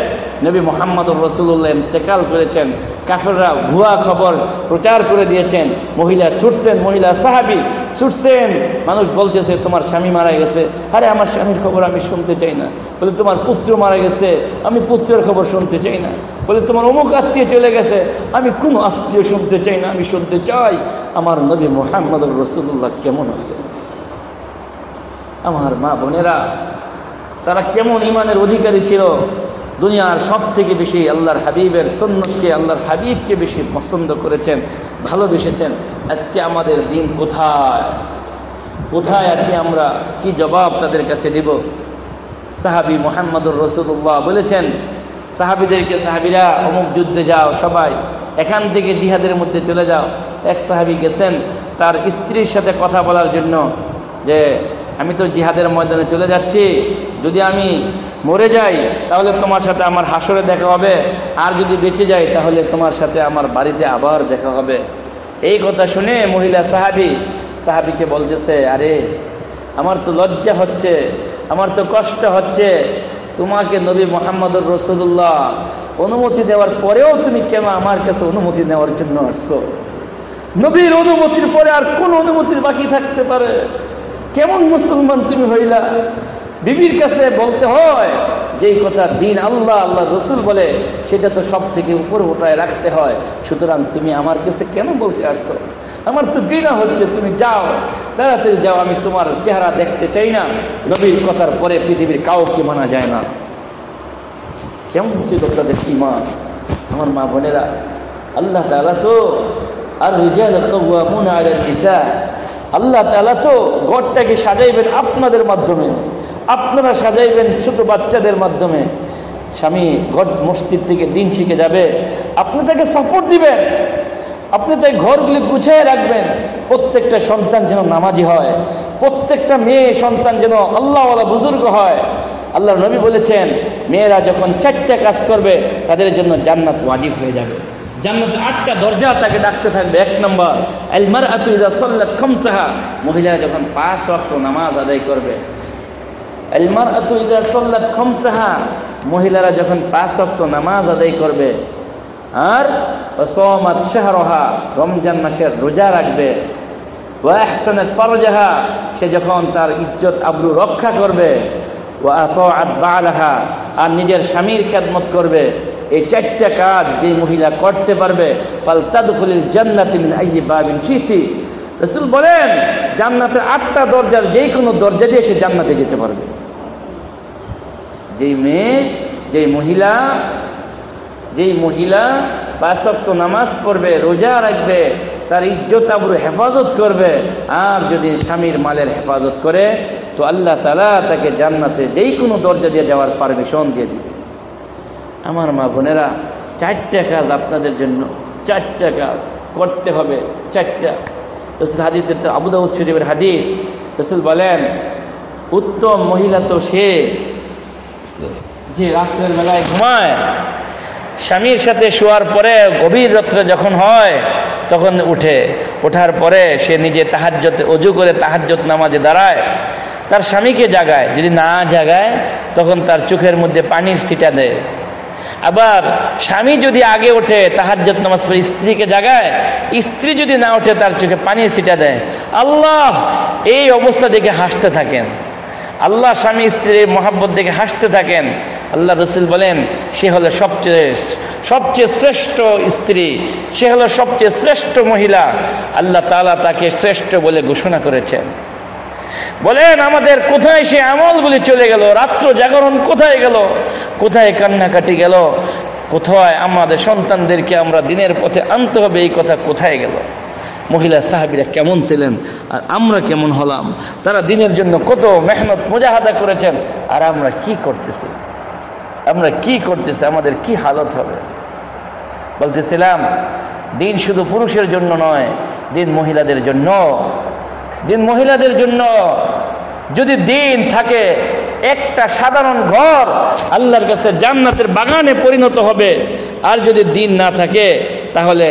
নবী মুহাম্মদুর রাসূলুল্লাহ ইন্তেকাল করেছেন, কাফেররা ভুয়া খবর প্রচার করে দিয়েছেন, মহিলা ছুটছেন, মহিলা সাহাবী ছুটছেন, মানুষ বলতেছে তোমার স্বামী মারা গেছে। আরে আমার স্বামীর খবর আমি শুনতে চাই না। বলে তোমার পুত্র মারা গেছে, আমি পুত্রের খবর শুনতে চাই না। বলে তোমার অমুক আত্মীয় চলে গেছে, আমি কোনো আত্মীয় শুনতে চাই না, আমি শুনতে চাই আমার নবী মুহাম্মদুর রাসূলুল্লাহ কেমন আছে। আমার মা বোনেরা, তারা কেমন ইমানের অধিকারী ছিল। দুনিয়ার সব থেকে বেশি আল্লাহর হাবিবের সুন্নতকে, আল্লাহর হাবিবকে বেশি পছন্দ করেছেন, ভালোবেসেছেন। আজকে আমাদের দিন কোথায়, কোথায় আছি আমরা? কি জবাব তাদের কাছে দিব? সাহাবী মুহাম্মদুর রাসূলুল্লাহ বলেছেন সাহাবীদেরকে, সাহাবীরা অমুক যুদ্ধে যাও, সবাই এখান থেকে জিহাদের মধ্যে চলে যাও। এক সাহাবী গেছেন তার স্ত্রীর সাথে কথা বলার জন্য, যে আমি তো জিহাদের ময়দানে চলে যাচ্ছি, যদি আমি মরে যাই তাহলে তোমার সাথে আমার হাসরে দেখা হবে, আর যদি বেঁচে যাই তাহলে তোমার সাথে আমার বাড়িতে আবার দেখা হবে। এই কথা শুনে মহিলা সাহাবীকে বলতেছে, আরে আমার তো লজ্জা হচ্ছে, আমার তো কষ্ট হচ্ছে, তোমাকে নবী মুহাম্মদুর রাসূলুল্লাহ অনুমতি দেওয়ার পরেও তুমি কেন আমার কাছে অনুমতি নেওয়ার জন্য আসছো? নবীর অনুমতির পরে আর কোন অনুমতির বাকি থাকতে পারে? কেমন মুসলমান তুমি হইলা? বিবির কাছে বলতে হয় যেই কথা দিন আল্লাহ আল্লাহ রসুল বলে, সেটা তো সব থেকে উপরে উঠায় রাখতে হয়। সুতরাং তুমি আমার কাছে কেন বলতে আসছো? আমার তো ঘৃণা হচ্ছে, তুমি যাও, তাড়াতাড়ি যাও, আমি তোমার চেহারা দেখতে চাই না। নবীর কথার পরে পৃথিবীর কাউকে মানা যায় না। কেমন ছিল তাদের ঈমান? আমার মা বোনেরা, আল্লাহ তাআলা তো আর রিজাল কাওয়ামুন আলাল নিসা, আল্লাহ তাআলা তো ঘরটাকে সাজাইবেন আপনাদের মাধ্যমে, আপনারা সাজাইবেন ছোট বাচ্চাদের মাধ্যমে। স্বামী ঘর মসজিদ থেকে দিন শিখে যাবে, আপনি তাকে সাপোর্ট দিবেন, আপনি তাই ঘরগুলি গুছিয়ে রাখবেন। প্রত্যেকটা সন্তান যেন নামাজি হয়, প্রত্যেকটা মেয়ে সন্তান যেন আল্লাহওয়ালা বুজুর্গ হয়। আল্লাহর নবী বলেছেন, মেয়েরা যখন 4টা কাজ করবে তাদের জন্য জান্নাত ওয়াজিব হয়ে যাবে। জান্নাতের 8টা দরজা তাকে ডাকতে থাকবে। 1 নম্বর, আল মারআতু ইযা সাল্লাত খামসাহা, মহিলারা যখন 5 ওয়াক্ত নামাজ আদায় করবে। আল মারআতু ইযা সাল্লাত খামসাহা, মহিলারা যখন 5 ওয়াক্ত নামাজ আদায় করবে। আর ওয়াসামাত শাহরাহা, রমজান মাসের রোজা রাখবে। ওয়া আহসানাত ফারজাহা, সে যখন তার ইজ্জত আবরু রক্ষা করবে। ওয়া আতাআত বালাহা, আর নিজের স্বামীর খেদমত করবে। এই চারটা কাজ যে মহিলা করতে পারবে, ফালতাদখুলিল জান্নাতি মিন আইয়ি বাবিন শিতি, রাসূল বলেন জান্নাতের 8টা দরজার যে কোনো দরজা দিয়ে সে জান্নাতে যেতে পারবে। যেই মেয়ে, যেই মহিলা 5 ওয়াক্ত নামাজ পড়বে, রোজা রাখবে, তার ইজ্জত আবরু হেফাজত করবে, আর যদি স্বামীর মালের হেফাজত করে, তো আল্লাহ তাআলা তাকে জান্নাতে যেই কোনো দরজা দিয়ে যাওয়ার পারমিশন দিয়ে দিবে। আমার মা বোনেরা, 4টা কাজ আপনাদের জন্য, 4টা কাজ করতে হবে। 4টা রাসূল হাদিসে, আবু দাউদ শরীফের হাদিস, রাসূল বলেন উত্তম মহিলা তো সে যে রাত্রের বেলায় ঘুমায়, স্বামীর সাথে শোয়ার পরে গভীর রাত্রে যখন হয় তখন ওঠার পরে সে নিজে তাহাজ্জুদে ওযু করে তাহাজ্জুদ নামাজে দাঁড়ায়, তার স্বামীকে জাগায়। যদি না জাগায় তখন তার চোখের মধ্যে পানির ছিটা দেয়। আবার স্বামী যদি আগে ওঠে তাহাজ্জুদ নামাজ পড়ে স্ত্রীকে জাগায়, স্ত্রী যদি না ওঠে তার চোখে পানির ছিটা দেয়। আল্লাহ এই অবস্থা দেখে হাসতে থাকেন। আল্লাহ স্বামী স্ত্রীর মহাব্বত দেখে হাসতে থাকেন। আল্লাহ রাসূল বলেন সে হলো সবচেয়ে শ্রেষ্ঠ স্ত্রী, সে হলো সবচেয়ে শ্রেষ্ঠ মহিলা। আল্লাহ তাআলা তাকে শ্রেষ্ঠ বলে ঘোষণা করেছেন। বলেন আমাদের কোথায় সে আমলগুলি চলে গেল? রাত্র জাগরণ কোথায় গেল? কোথায় কান্নাকাটি গেল? কোথায় আমাদের সন্তানদেরকে আমরা দিনের পথে আনতে হবে, এই কথা কোথায় গেল? মহিলা সাহাবীরা কেমন ছিলেন আর আমরা কেমন হলাম? তারা দিনের জন্য কত মেহনত মুজাহাদা করেছেন, আর আমরা কি করতেছি? আমাদের কি হালত হবে? বলতেছিলাম দিন শুধু পুরুষের জন্য নয়, দিন মহিলাদের জন্য। যদি দিন থাকে, একটা সাধারণ ঘর আল্লাহর কাছে জান্নাতের বাগানে পরিণত হবে। আর যদি দিন না থাকে, তাহলে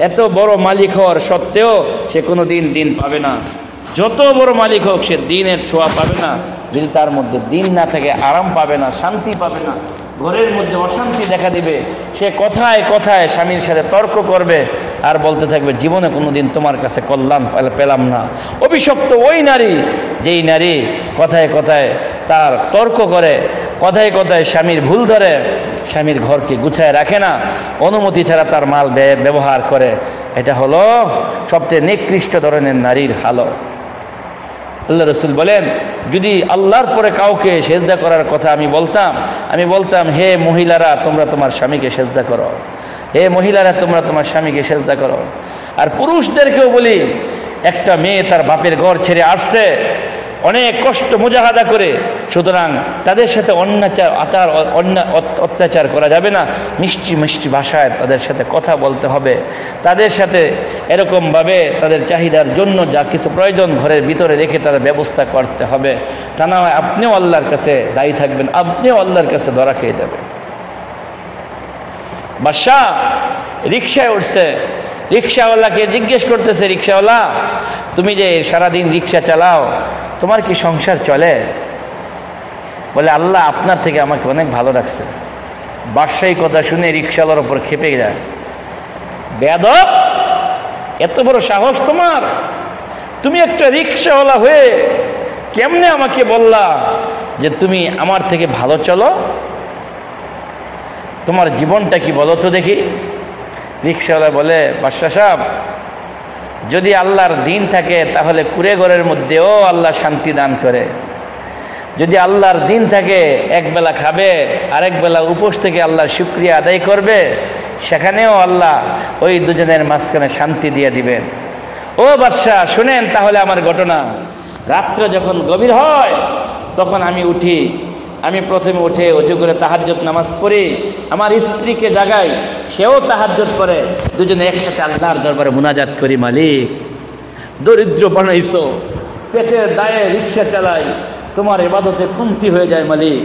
এত বড় মালিক হওয়ার সত্ত্বেও সে কোনো দিন পাবে না। যত বড় মালিক হোক, সে দিনের ছোঁয়া পাবে না। যদি তার মধ্যে দিন না থাকে, আরাম পাবে না, শান্তি পাবে না, ঘরের মধ্যে অশান্তি দেখা দিবে। সে কথায় কথায় স্বামীর সাথে তর্ক করবে আর বলতে থাকবে জীবনে কোনোদিন তোমার কাছে কল্যাণ পেলাম না। অভিশপ্ত ওই নারী, যেই নারী কথায় কথায় তার তর্ক করে, কথায় কথায় স্বামীর ভুল ধরে, স্বামীর ঘরকে গুছায় রাখে না, অনুমতি ছাড়া তার মাল ব্যবহার করে। এটা হলো সবচেয়ে নিকৃষ্ট ধরনের নারীর হালত। আল্লাহ রাসূল বলেন যদি আল্লাহর পরে কাউকে সেজদা করার কথা আমি বলতাম হে মহিলারা তোমরা তোমার স্বামীকে সেজদা করো, হে মহিলারা তোমরা তোমার স্বামীকে সেজদা করো। আর পুরুষদেরকেও বলি, একটা মেয়ে তার বাপের ঘর ছেড়ে আসছে অনেক কষ্ট মুজাহাদা করে, সুতরাং তাদের সাথে অত্যাচার করা যাবে না। মিষ্টি মিষ্টি ভাষায় তাদের সাথে কথা বলতে হবে, তাদের সাথে এরকমভাবে তাদের চাহিদার জন্য যা কিছু প্রয়োজন ঘরের ভিতরে রেখে তাদের ব্যবস্থা করতে হবে। তা না হয় আপনিও আল্লাহর কাছে দায়ী থাকবেন, আপনিও আল্লাহর কাছে ধরা খেয়ে যাবেন। বাদশা রিকশায় উঠছে, রিকশাওয়ালাকে জিজ্ঞেস করতেছে, রিকশাওয়ালা তুমি যে সারাদিন রিকশা চালাও, তোমার কি সংসার চলে? বলে আল্লাহ আপনার থেকে আমাকে অনেক ভালো রাখছে। বাদশাহী কথা শুনে রিকশাওয়ালার উপর খেপে যায়, বেয়াদব, এত বড় সাহস তোমার! তুমি একটা রিকশাওয়ালা হয়ে কেমনে আমাকে বললা যে তুমি আমার থেকে ভালো চলো? তোমার জীবনটা কি বলো তো দেখি। রিকশাওয়ালা বলে, বাদশাহ সাহেব, যদি আল্লাহর দিন থাকে তাহলে কুড়ে ঘরের মধ্যেও আল্লাহ শান্তি দান করে। যদি আল্লাহর দিন থাকে একবেলা খাবে, আরেক বেলা উপোস থেকে আল্লাহর শুকরিয়া আদায় করবে, সেখানেও আল্লাহ ওই দুজনের মাঝখানে শান্তি দিয়ে দিবেন। ও বাদশাহ শুনেন তাহলে আমার ঘটনা। রাত্রে যখন গভীর হয় তখন আমি প্রথমে উঠে ওযু করে তাহাজ্জুদ নামাজ পড়ি, আমার স্ত্রীকে জাগাই, সেও তাহাজ্জুদ পড়ে, দুজনে একসাথে আল্লাহর দরবারে মুনাজাত করি, মালিক দরিদ্র বানাইছো, পেটের দায়ে রিকশা চালাই, তোমার ইবাদতে কমতি হয়ে যায় মালিক।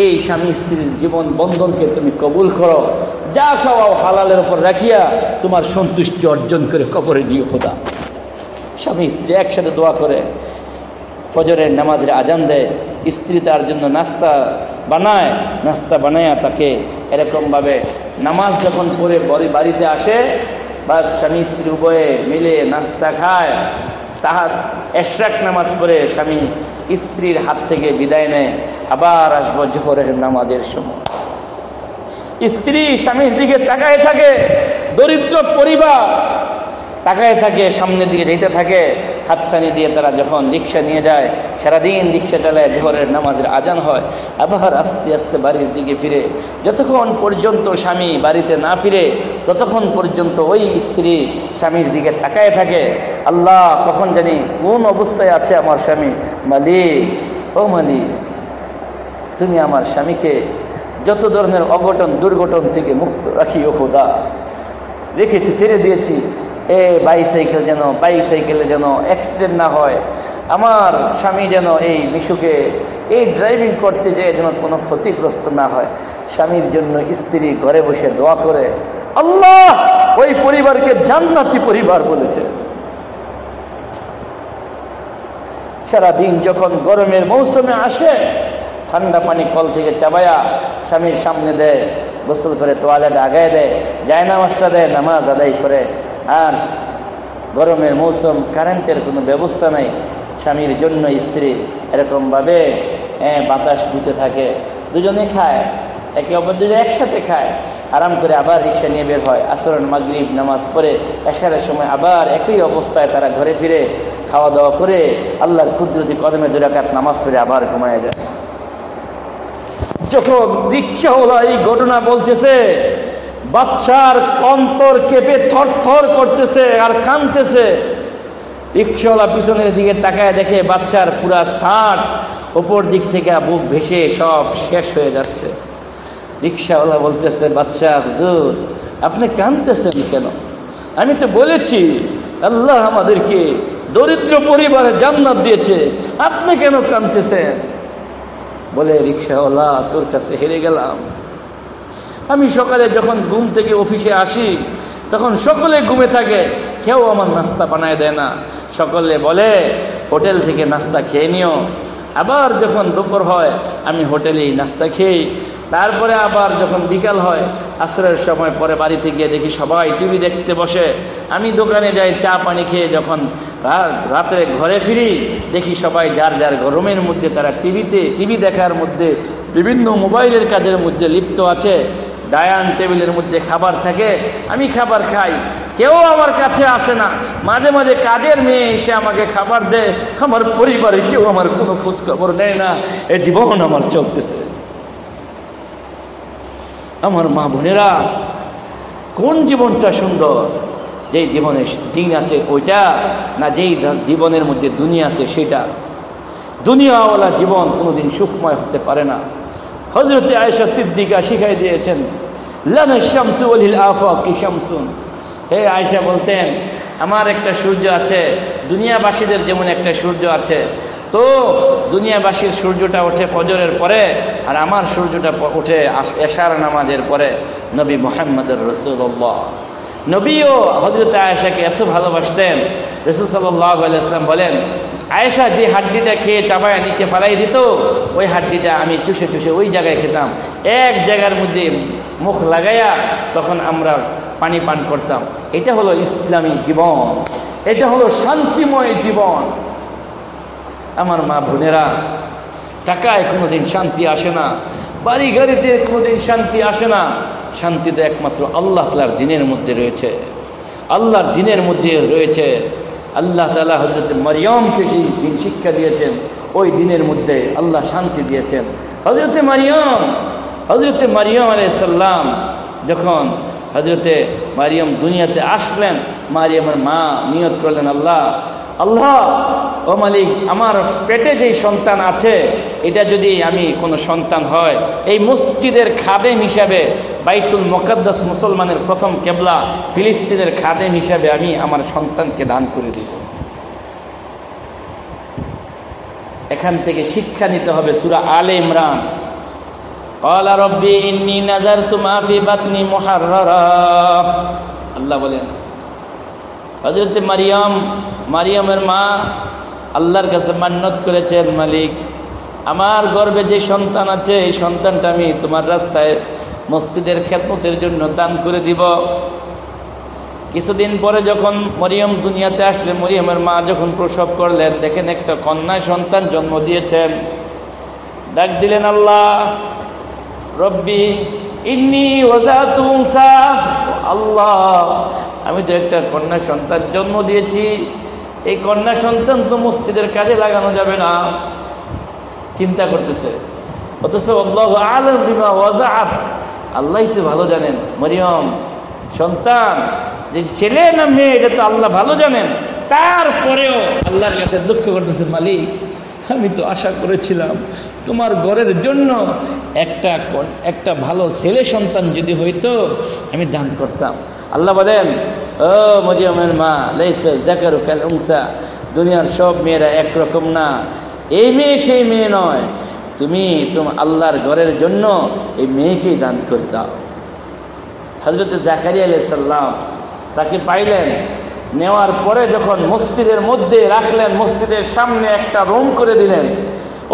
এই স্বামী স্ত্রীর জীবন বন্ধনকে তুমি কবুল করো, যা খাওয়াও হালালের উপর রাখিয়া তোমার সন্তুষ্টি অর্জন করে কবরে দিও খোদা। স্বামী স্ত্রী একসাথে দোয়া করে, ফজরের নামাজের আজান দেয়, স্ত্রী তার জন্য নাস্তা বানায়, নাস্তা বানায় তাকে এরকমভাবে নামাজ যখন পড়ে বাড়িতে আসে, বাস স্বামী স্ত্রী উভয়ে মিলে নাস্তা খায়, তাহার এশরাক নামাজ পড়ে স্বামী স্ত্রীর হাত থেকে বিদায় নেয়, আবার আসবো জোহরের নামাজের সময়। স্ত্রী স্বামীর দিকে তাকায় থাকে, দরিদ্র পরিবার তাকায় থাকে, সামনের দিকে যেতে থাকে, হাতছানি দিয়ে তারা যখন রিক্সা নিয়ে যায়, সারাদিন রিক্সা চালায়, জোহরের নামাজের আজান হয়, আবার আস্তে আস্তে বাড়ির দিকে ফিরে। যতক্ষণ পর্যন্ত স্বামী বাড়িতে না ফিরে ততক্ষণ পর্যন্ত ওই স্ত্রী স্বামীর দিকে তাকায় থাকে, আল্লাহ কখন জানি কোন অবস্থায় আছে আমার স্বামী। মালিক, ও মালিক, তুমি আমার স্বামীকে যত ধরনের অঘটন দুর্ঘটন থেকে মুক্ত রাখিও খোদা। রেখেছি, ছেড়ে দিয়েছি, বাইসাইকেলে যেন অ্যাক্সিডেন্ট না হয়, আমার স্বামী যেন এই মিশুকে এই ড্রাইভিং করতে যেয়ে যেন কোনো ক্ষতিগ্রস্ত না হয়। স্বামীর জন্য স্ত্রী ঘরে বসে দোয়া করে, আল্লাহ ওই পরিবারকে জান্নাতি পরিবার বলেছে। সারাদিন যখন গরমের মৌসুমে আসে, ঠান্ডা পানি কল থেকে চাবায়া স্বামীর সামনে দেয়, গোসল করে তোয়ালেটা আগায় দেয়, জায়নামাজটা দেয়, নামাজ আদায় করে। আর গরমের মৌসুম, কারেন্টের কোনো ব্যবস্থা নাই, স্বামীর জন্য স্ত্রী এরকমভাবে বাতাস দিতে থাকে, দুজনে খায়, একে অপর দুজনে একসাথে খায়, আরাম করে আবার রিক্সা নিয়ে বের হয়। আসর মাগরিব নামাজ পড়ে এশারের সময় আবার একই অবস্থায় তারা ঘরে ফিরে খাওয়া দাওয়া করে আল্লাহর কুদরতি কদমে 2 রাকাত নামাজ পড়ে আবার ঘুমায় যায়। যখন রিক্সাওয়ালা এই ঘটনা বলতেছে, বাচ্চার অন্তর কেঁপে থরথর করতেছে আর কাঁদতেছে। রিক্সাওয়ালা পিছনের দিকে তাকায় দেখে বাচ্চার পুরা ছাট ওপর দিক থেকে বুক ভেসে সব শেষ হয়ে যাচ্ছে। রিক্সাওয়ালা বলতেছে, বাচ্চা হুজুর আপনি কাঁদতেছেন কেন? আমি তো বলেছি আল্লাহ আমাদেরকে দরিদ্র পরিবারে জান্নাত দিয়েছে, আপনি কেন কাঁদতেছেন? বলে, রিক্সাওয়ালা তোর কাছে হেরে গেলাম। আমি সকালে যখন ঘুম থেকে অফিসে আসি তখন সকলে ঘুমে থাকে, কেউ আমার নাস্তা বানায় দেয় না। সকলে বলে হোটেল থেকে নাস্তা খেয়ে নিও। আবার যখন দুপুর হয় আমি হোটেলেই নাস্তা খেয়ে, তারপরে আবার যখন বিকাল হয় আসরের সময় পরে বাড়িতে গিয়ে দেখি সবাই টিভি দেখতে বসে, আমি দোকানে যাই চা পানি খেয়ে যখন রাত্রে ঘরে ফিরি দেখি সবাই যার যার গরমের মধ্যে তারা টিভি দেখার মধ্যে বিভিন্ন মোবাইলের কাজের মধ্যে লিপ্ত আছে। ডায়ান টেবিলের মধ্যে খাবার থাকে, আমি খাবার খাই, কেউ আমার কাছে আসে না। মাঝে মাঝে কাজের মেয়ে এসে আমাকে খাবার দেয়, আমার পরিবারে কেউ আমার কোনো খোঁজ খবর নেয় না। এই জীবন আমার চলতেছে। আমার মা বোনেরা, কোন জীবনটা সুন্দর? যেই জীবনে দিন আছে ওইটা, না যেই জীবনের মধ্যে দুনিয়া আছে সেটা? দুনিয়াওয়ালা জীবন কোনোদিন সুখময় হতে পারে না। হযরতে আয়েশা সিদ্দিকা শিখাই দিয়েছেন, লানা শামসু ওয়ালিল আফাকি শামসুন। হে আয়েশা বলতেন, আমার একটা সূর্য আছে, দুনিয়াবাসীদের যেমন একটা সূর্য আছে, তো দুনিয়াবাসীর সূর্যটা ওঠে ফজরের পরে, আর আমার সূর্যটা ওঠে এশার নামাজের পরে। নবী মুহাম্মদুর রাসূলুল্লাহ, নবীও হযরতে আয়েশাকে এত ভালোবাসতেন। রাসূল সাল্লাল্লাহু আলাইহি ওয়াসাল্লাম বলেন, আয়েশা যে হাড্ডিটা খেয়ে চাবায় নিচে ফালাই দিত, ওই হাড্ডিটা আমি চুষে চুষে ওই জায়গায় খেতাম, এক জায়গার মধ্যে মুখ লাগাইয়া তখন আমরা পানি পান করতাম। এটা হলো ইসলামী জীবন, এটা হলো শান্তিময় জীবন। আমার মা বোনেরা, টাকায় কোনোদিন শান্তি আসে না, বাড়ি গাড়িতে কোনোদিন শান্তি আসে না। শান্তি তো একমাত্র আল্লাহ তাআলার দ্বীনের মধ্যে রয়েছে, আল্লাহর দ্বীনের মধ্যে রয়েছে। আল্লাহ তাআলা হযরত মারইয়ামকে যে দ্বীন শিক্ষা দিয়েছেন, ওই দ্বীনের মধ্যে আল্লাহ শান্তি দিয়েছেন। হযরতে মারইয়াম আলাইহিস সালাম যখন হযরতে মারইয়াম দুনিয়াতে আসলেন, মারইয়ামের মা নিয়ত করলেন, আল্লাহ ও মালিক, আমার পেটে যেই সন্তান আছে এটা যদি আমি কোনো সন্তান হয়, এই মসজিদের খাদেম হিসাবে, বাইতুল মুকাদ্দাস মুসলমানের প্রথম কেবলা ফিলিস্তিনের খাদেম হিসাবে আমি আমার সন্তানকে দান করে দিব। এখান থেকে শিক্ষা নিতে হবে। সূরা আলে ইমরান, ক্বালা রাব্বি ইন্নী নাযারতু মা ফি বাতনি মুহাররারা। আল্লাহ বলেন, হযরত মারইয়ামের মা আল্লাহর কাছে মান্নত করেছেন, মালিক আমার গর্ভে যে সন্তান আছে এই সন্তানটা আমি তোমার রাস্তায় মসজিদের খেদমতের জন্য দান করে দিব। কিছুদিন পরে যখন মরিয়ম দুনিয়াতে আসলেন, মরিয়মের মা যখন প্রসব করলেন, দেখেন একটা কন্যা সন্তান জন্ম দিয়েছেন। ডাক দিলেন, আল্লাহ রব্বি ইন্নী ওয়াজাতু উনসা, আল্লাহ আমি তো একটা কন্যা সন্তান জন্ম দিয়েছি, এই কন্যা সন্তান তো মসজিদের কাজে লাগানো যাবে না। চিন্তা করতেছে, অথচ আল্লাহু আ'লাম বিমা ওয়াজাআত, আল্লাহই তো ভালো জানেন মরিয়ম সন্তান যে ছেলে না মেয়ে এটা তো আল্লাহ ভালো জানেন। তারপরেও আল্লাহর কাছে দুঃখ করতেছে, মালিক আমি তো আশা করেছিলাম তোমার ঘরের জন্য একটা ভালো ছেলে সন্তান যদি হইতো আমি দান করতাম। আল্লাহ বলেন, ও মরিয়মের মা, লাইসা যাকারু কাল উনসা, দুনিয়ার সব মেয়েরা একরকম না, এই মেয়ে সেই মেয়ে নয়, তুমি আল্লাহর ঘরের জন্য এই মেয়েকেই দান করে দাও। হযরত জাকারিয়া আলাইহিস সালাম তাকে পাইলেন, নেওয়ার পরে যখন মসজিদের মধ্যে রাখলেন, মসজিদের সামনে একটা রুম করে দিলেন,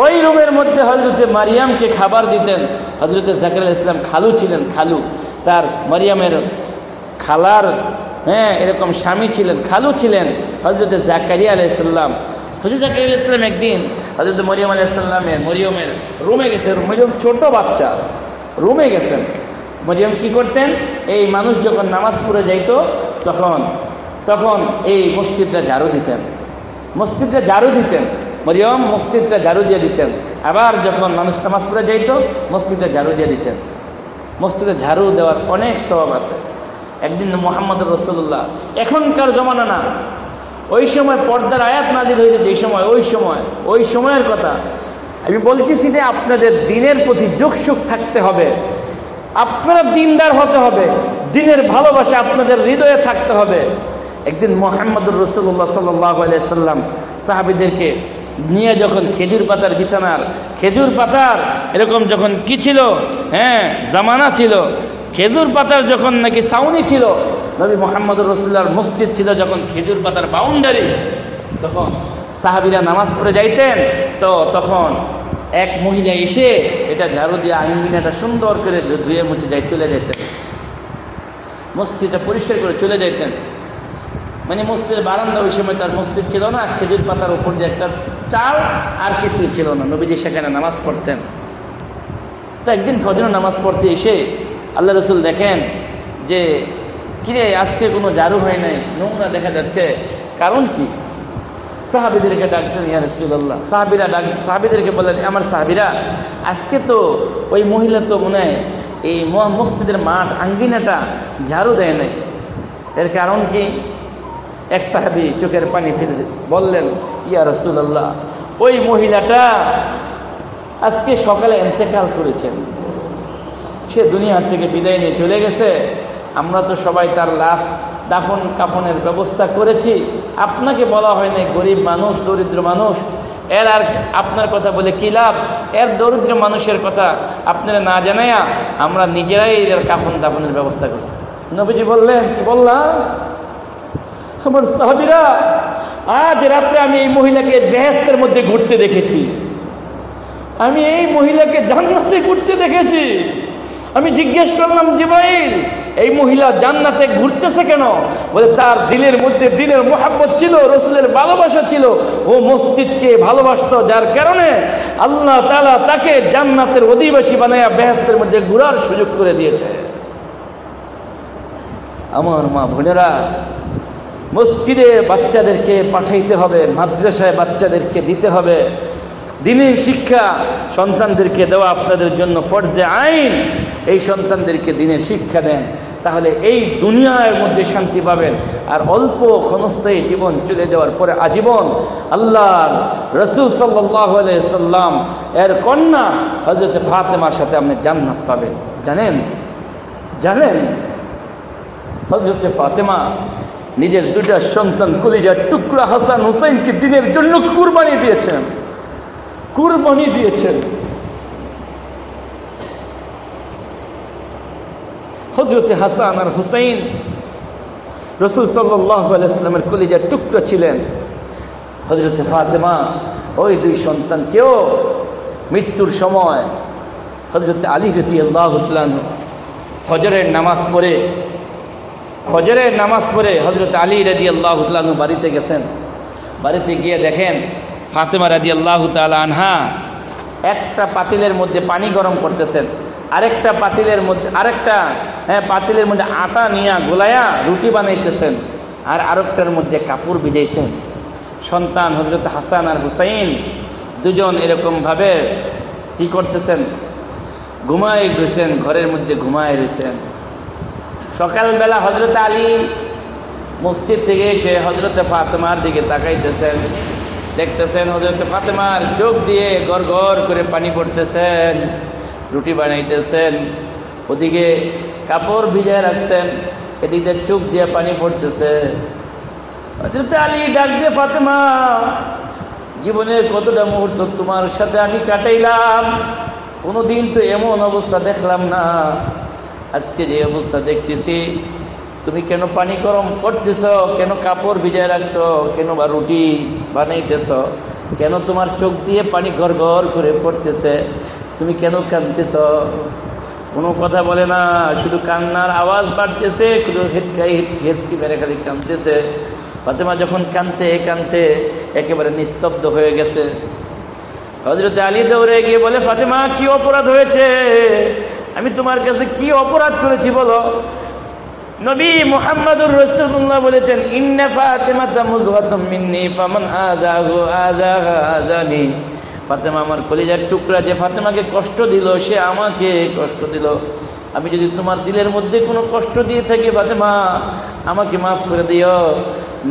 ওই রুমের মধ্যে হযরতে মারিয়ামকে খাবার দিতেন। হযরতে জাকারিয়া আলাইহিস সালাম খালু ছিলেন, খালু তার মারিয়ামের খালার এরকম স্বামী ছিলেন, খালু ছিলেন হযরতে জাকারিয়া আলাইহিস সালাম। হযরত জাকারিয়া আলাইহিস সালাম একদিন হযরত মরিয়ম আলাইহিস সালামের মরিয়মের রুমে গেছেন। মরিয়ম ছোট বাচ্চা, রুমে গেছেন। মরিয়ম কি করতেন, এই মানুষ যখন নামাজ পড়ে যাইতো তখন এই মসজিদটা ঝাড়ু দিতেন, মসজিদটা ঝাড়ু দিতেন। মরিয়ম মসজিদটা ঝাড়ু দিয়ে দিতেন, আবার যখন মানুষ নামাজ পড়ে যাইতো মসজিদটা ঝাড়ু দিয়ে দিতেন। মসজিদে ঝাড়ু দেওয়ার অনেক সওয়াব আছে। একদিন মুহাম্মদুর রাসূলুল্লাহ, এখনকার জমানা না, ওই সময় পর্দার আয়াত নাজিল হয়েছে, যে সময় ওই সময়ের কথা আমি বলতেছি যে আপনাদের দিনের প্রতি যোগসুখ থাকতে হবে, আপনারা দিনদার হতে হবে, দিনের ভালোবাসা আপনাদের হৃদয়ে থাকতে হবে। একদিন মুহাম্মদুর রাসূলুল্লাহ সাল্লাল্লাহু আলাইহি সাল্লাম সাহাবীদেরকে নিয়ে যখন খেজুর পাতার বিছানার, খেজুর পাতার এরকম যখন কি ছিল, জামানা ছিল, খেজুর পাতার যখন নাকি ছাউনি ছিল, নবী মুহাম্মদুর রাসূলুল্লাহর মসজিদ ছিল যখন খেজুর পাতার বাউন্ডারি, তখন সাহাবীরা নামাজ পড়ে যাইতেন, তো তখন এক মহিলা এসে এটা ঝাড়ু দিয়ে আঙ্গিনাটা সুন্দর করে ধুয়ে মুছে চলে যাইতেন, মসজিদটা পরিষ্কার করে চলে যাইতেন। মানে মসজিদের বারান্দা, ওই সময় তার মসজিদ ছিল না, খেজুর পাতার উপর যে একটা চাল, আর কিছুই ছিল না, নবীজি সেখানে নামাজ পড়তেন। তো একদিন ফজর নামাজ পড়তে এসে আল্লাহ রাসূল দেখেন যে কিরে আজকে কোনো ঝাড়ু হয় নাই, নোংরা দেখা যাচ্ছে, কারণ কি? সাহাবীদেরকে ডাকতেন, ইয়া রাসূলুল্লাহ, সাহাবীদেরকে বললেন, আমার সাহাবীরা, আজকে তো ওই মহিলা তো মনে হয় এই মসজিদের মাঠ আঙ্গিনাটা ঝাড়ু দেয় নাই, এর কারণ কি? এক সাহাবী চোখের পানি ফেলে বললেন, ইয়া রাসূলুল্লাহ, ওই মহিলাটা আজকে সকালে ইন্তেকাল করেছেন, সে দুনিয়ার থেকে বিদায় নিয়ে চলে গেছে, আমরা তো সবাই তার লাশ দাফন কাফনের ব্যবস্থা করেছি, আপনাকে বলা হয় নাই, গরিব মানুষ, দরিদ্র মানুষ, এর আর আপনার কথা বলে কি লাভ? এর দরিদ্র মানুষের কথা আপনারা না জানাইয়া আমরা নিজেরাই এর কাফন দাফনের ব্যবস্থা করছি। নবীজি বললেন, কি বললাম? আমার সাহাবীরা, আজ রাত্রে আমি এই মহিলাকে বেহেশতের মধ্যে ঘুরতে দেখেছি, আমি এই মহিলাকে জান্নাতে ঘুরতে দেখেছি। আমি জিজ্ঞেস করলাম, জিবরাইল, এই মহিলা জান্নাতে ঘুরতেছে কেন? বলে, তার দিলের মধ্যে দিনের মোহাব্বত ছিল, রসুলের ভালোবাসা ছিল, ও মসজিদকে ভালোবাসতো, যার কারণে আল্লাহ তাআলা তাকে জান্নাতের অধিবাসী বানায়া বেহেশতের মধ্যে ঘোরার সুযোগ করে দিয়েছে। আমার মা বোনেরা, মসজিদে বাচ্চাদেরকে পাঠাইতে হবে, মাদ্রাসায় বাচ্চাদেরকে দিতে হবে, দিনের শিক্ষা সন্তানদেরকে দেওয়া আপনাদের জন্য ফরজে আইন। এই সন্তানদেরকে দিনের শিক্ষা দেন, তাহলে এই দুনিয়ার মধ্যে শান্তি পাবেন, আর অল্প ক্ষণস্থায়ী জীবন চলে যাওয়ার পরে আজীবন আল্লাহর রাসূল সাল্লাল্লাহু আলাইহি সাল্লাম এর কন্যা হযরত ফাতেমার সাথে আপনি জান্নাত পাবেন। জানেন হযরত ফাতেমা নিজের দুটা সন্তান, কলিজার টুকরা হাসান হুসাইনকে দিনের জন্য কুরবানি দিয়েছেন। হযরতে হাসান আর হুসাইন রাসূল সাল্লাল্লাহু আলাইহি ওয়াসাল্লামের কলিজার টুকরা ছিলেন। হযরতে ফাতেমা ওই দুই সন্তানকেও মৃত্যুর সময় হযরত আলী রাদিয়াল্লাহু তাআলা ফজরের নামাজ পড়ে হযরত আলী রাদিয়াল্লাহু তাআলা বাড়িতে গেছেন। বাড়িতে গিয়ে দেখেন ফাতেমা রাদিয়াল্লাহু তাআলা আনহা একটা পাতিলের মধ্যে পানি গরম করতেছেন, আরেকটা পাতিলের মধ্যে আটা নিয়ে গোলায়া রুটি বানাইতেছেন, আর আরেকটার মধ্যে কাপড় ভিজাইছেন। সন্তান হযরত হাসান আর হুসাইন দুজন এরকমভাবে কি করতেছেন, ঘুমায় রয়েছেন, ঘরের মধ্যে ঘুমায় রয়েছেন। সকালবেলা হযরত আলী মসজিদ থেকে এসে হযরত ফাতেমার দিকে তাকাইতেছেন, দেখতেছেন হযরত ফাতেমার চোখ দিয়ে গড় গড় করে পানি পড়তেছেন, রুটি বানাইতেছেন, ওদিকে কাপড় ভিজায় রাখছেন, এদিকে চোখ দিয়ে পানি পড়তেছে। হযরত আলী ডাক দিয়ে, ফাতেমা, জীবনের কতটা মুহূর্ত তোমার সাথে আমি কাটাইলাম, কোনোদিন তো এমন অবস্থা দেখলাম না, আজকে যে অবস্থা দেখতেছি, তুমি কেন পানি গরম করতেছ, কেন কাপড় ভিজায় রাখছো, কেন বা রুটি বানাইতেছ, কেন তোমার চোখ দিয়ে পানি গড় গড় করে পড়তেছে, তুমি কেন কাঁদতেছ? কোনো কথা বলে না, শুধু কান্নার আওয়াজ বাড়তেছে, শুধু হেঁচকি মেরে খালি কাঁদতেছে। ফাতেমা যখন কাঁদতে কাঁদতে একেবারে নিস্তব্ধ হয়ে গেছে, হযরত আলী দৌড়ে গিয়ে বলে, ফাতেমা, কি অপরাধ হয়েছে? আমি তোমার কাছে কি অপরাধ করেছি বলো? নবী মুহাম্মদুর রাসূলুল্লাহ বলেছেন, ইন্না ফাতিমাতা মুযগাতুম মিন্নি ফামান আযাহু আযাহা আযানি। ফাতেমা আমার কলিজার টুকরা, যে ফাতেমাকে কষ্ট দিল সে আমাকে কষ্ট দিল। আমি যদি তোমার দিলের মধ্যে কোনো কষ্ট দিয়ে থাকি ফাতেমা, আমাকে মাফ করে দিও।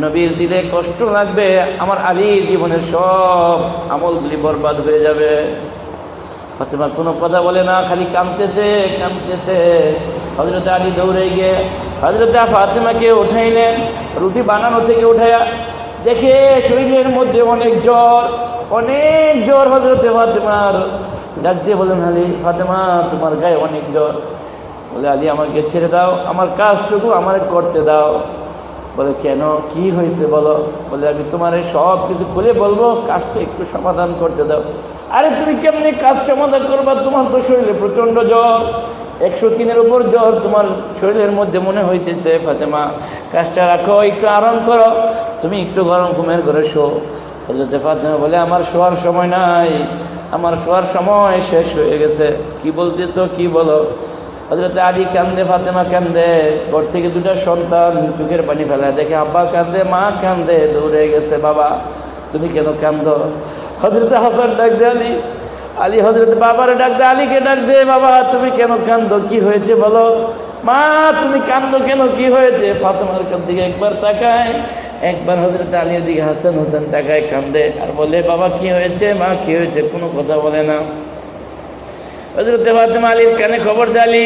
নবীর দিলে কষ্ট লাগবে, আমার আলীর জীবনের সব আমলগুলি বরবাদ হয়ে যাবে। ফাতেমা কোনো কথা বলে না, খালি কাঁদতেছে। হযরত আলী দৌড়ে গিয়ে হযরত ফাতেমাকে উঠাইলেন, রুটি বানানো থেকে উঠাইয়া দেখে শরীরের মধ্যে অনেক জ্বর হযরত ফাতেমার। ডাক দিয়ে বলেন, আলী, ফাতেমা, তোমার গায়ে অনেক জ্বর। বলে, আলী, আমাকে ছেড়ে দাও, আমার কাজটুকু আমার করতে দাও। বলে, কেন, কি হয়েছে বলো? বলে, আমি তোমার সব কিছু খুলে বলবো, কাজটা একটু সমাধান করতে দাও। আরে তুমি কেমনি কাজ সমাধান করবা? তোমার তো শরীরে প্রচন্ড জ্বর, 103-এর উপর জ্বর তোমার শরীরের মধ্যে মনে হইতেছে। ফাতেমা, কাজটা রাখো, একটু আরাম করো, তুমি একটু গরম ঘুমের ঘরে শো। হযরত ফাতেমা বলে, আমার শোয়ার সময় নাই, আমার শোয়ার সময় শেষ হয়ে গেছে। কি বলতেছো, কি বলো? হযরত আলী কান্দে, ফাতেমা কান্দে। ঘর থেকে দুটা সন্তান চোখের পানি ফেলায় দেখে আব্বা কান্দে, মা কান্দে, দৌড়ে গেছে। বাবা, তুমি কেন কান্দো? হযরত হাসান ডাক দে আলী, হযরত বাবার ডাক দে, আলীকে ডাক দে, বাবা তুমি কেন কান্দো, কি হয়েছে বলো? মা, তুমি কান্দো কেন, কি হয়েছে? ফাতেমার দিকে একবার তাকায়, একবার হযরত আলীর দিকে হাসান হোসেন তাকায়, কান্দে আর বলে, বাবা কি হয়েছে, মা কি হয়েছে? কোনো কথা বলে না। হযরত ফাতেমা আলীর কানে খবর জালি,